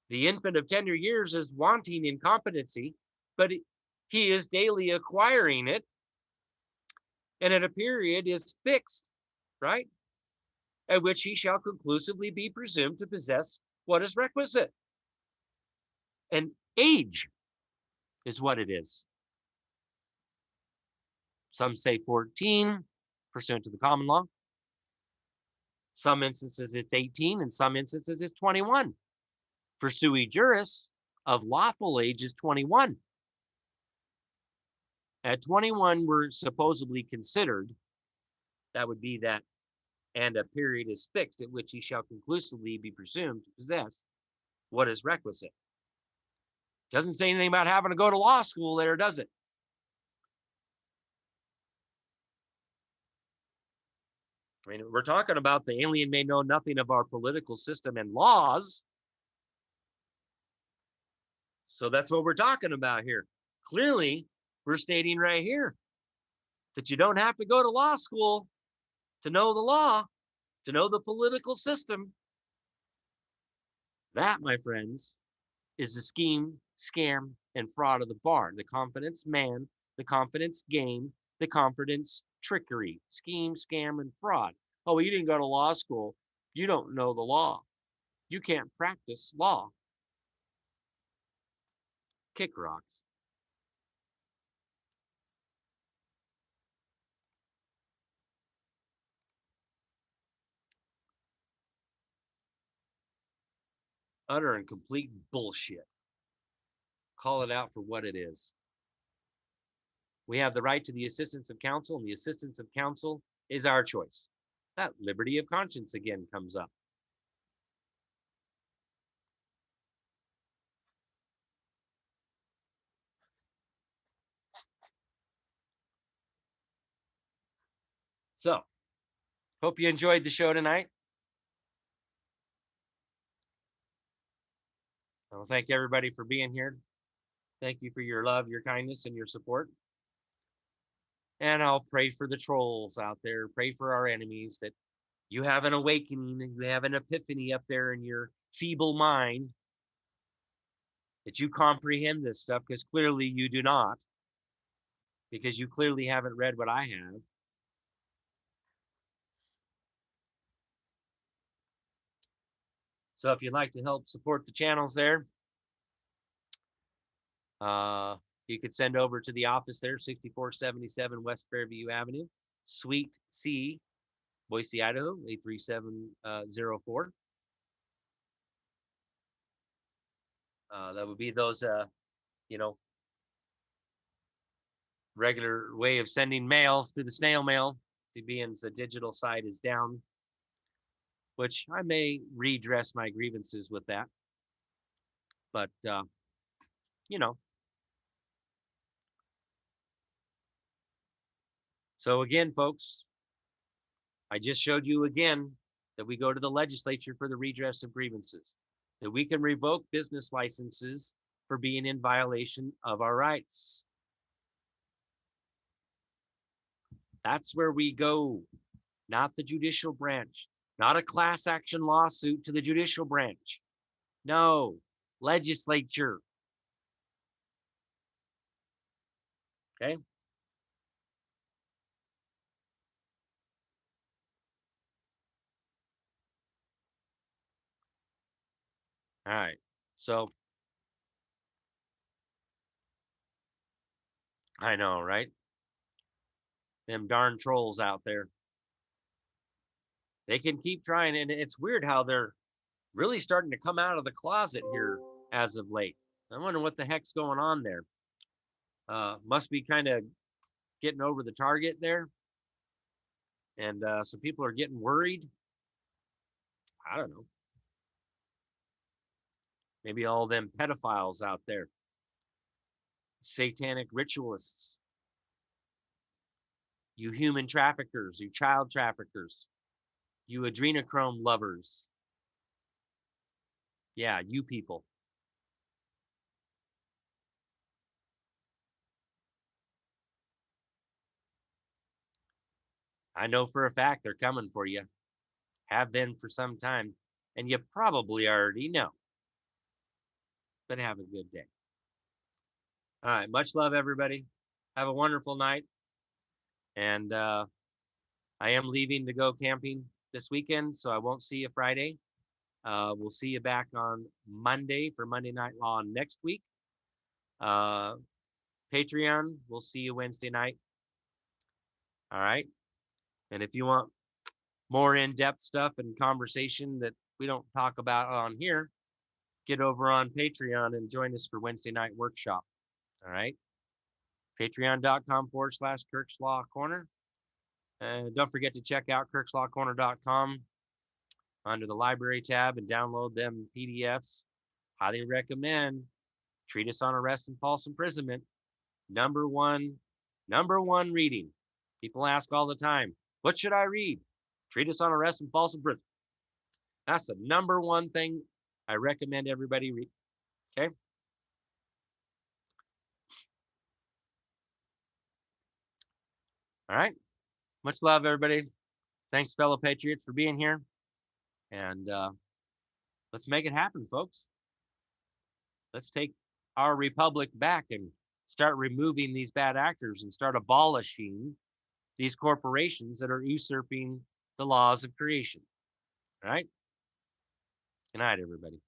The infant of tender years is wanting in competency, but he is daily acquiring it, and at a period is fixed, right? At which he shall conclusively be presumed to possess what is requisite. And age is what it is. Some say 14, pursuant to the common law. Some instances it's 18, and some instances it's 21. For sui juris, of lawful age is 21. At 21, we're supposedly considered, that would be that, and a period is fixed at which he shall conclusively be presumed to possess what is requisite. Doesn't say anything about having to go to law school there, does it? I mean, we're talking about the alien may know nothing of our political system and laws. So that's what we're talking about here. Clearly, we're stating right here that you don't have to go to law school to know the law, to know the political system. That, my friends, is the scheme, scam, and fraud of the bar. The confidence man, the confidence game, the confidence trickery, scheme, scam, and fraud. Oh, well, you didn't go to law school. You don't know the law. You can't practice law. Kick rocks. Utter and complete bullshit. Call it out for what it is. We have the right to the assistance of counsel, and the assistance of counsel is our choice. That liberty of conscience again comes up. So, hope you enjoyed the show tonight. I want to thank everybody for being here. Thank you for your love, your kindness, and your support. And I'll pray for the trolls out there. Pray for our enemies, that you have an awakening, you have an epiphany up there in your feeble mind, that you comprehend this stuff, because clearly you do not, because you clearly haven't read what I have. So if you'd like to help support the channels there, you could send over to the office there, 6477 West Fairview Avenue, Suite C, Boise, Idaho, 83704. That would be those, regular way of sending mail through the snail mail, to being the digital side is down, which I may redress my grievances with that. But, you know. So again, folks, I just showed you again that we go to the legislature for the redress of grievances, that we can revoke business licenses for being in violation of our rights. That's where we go, not the judicial branch, not a class action lawsuit to the judicial branch. No, legislature. Okay. All right. So I know, right? Them darn trolls out there. They can keep trying. And it's weird how they're really starting to come out of the closet here as of late. I wonder what the heck's going on there. Must be kind of getting over the target there. And so people are getting worried. I don't know. Maybe all them pedophiles out there, satanic ritualists, you human traffickers, you child traffickers, you adrenochrome lovers. Yeah, you people. I know for a fact they're coming for you. Have been for some time, and you probably already know. But have a good day. All right, much love, everybody. Have a wonderful night. And I am leaving to go camping this weekend, so I won't see you Friday. We'll see you back on Monday for Monday Night Law next week. Patreon, we'll see you Wednesday night. All right. And if you want more in-depth stuff and conversation that we don't talk about on here, get over on Patreon and join us for Wednesday night workshop. All right. Patreon.com/Kirk's Law Corner. And don't forget to check out kirkslawcorner.com under the library tab and download them PDFs. Highly recommend. Treatise on Arrest and False Imprisonment. Number one reading. People ask all the time, what should I read? Treatise on Arrest and False Imprisonment. That's the number one thing I recommend everybody read. Okay. All right. Much love, everybody. Thanks, fellow patriots, for being here. And let's make it happen, folks. Let's take our republic back and start removing these bad actors and start abolishing these corporations that are usurping the laws of creation. All right. Good night, everybody.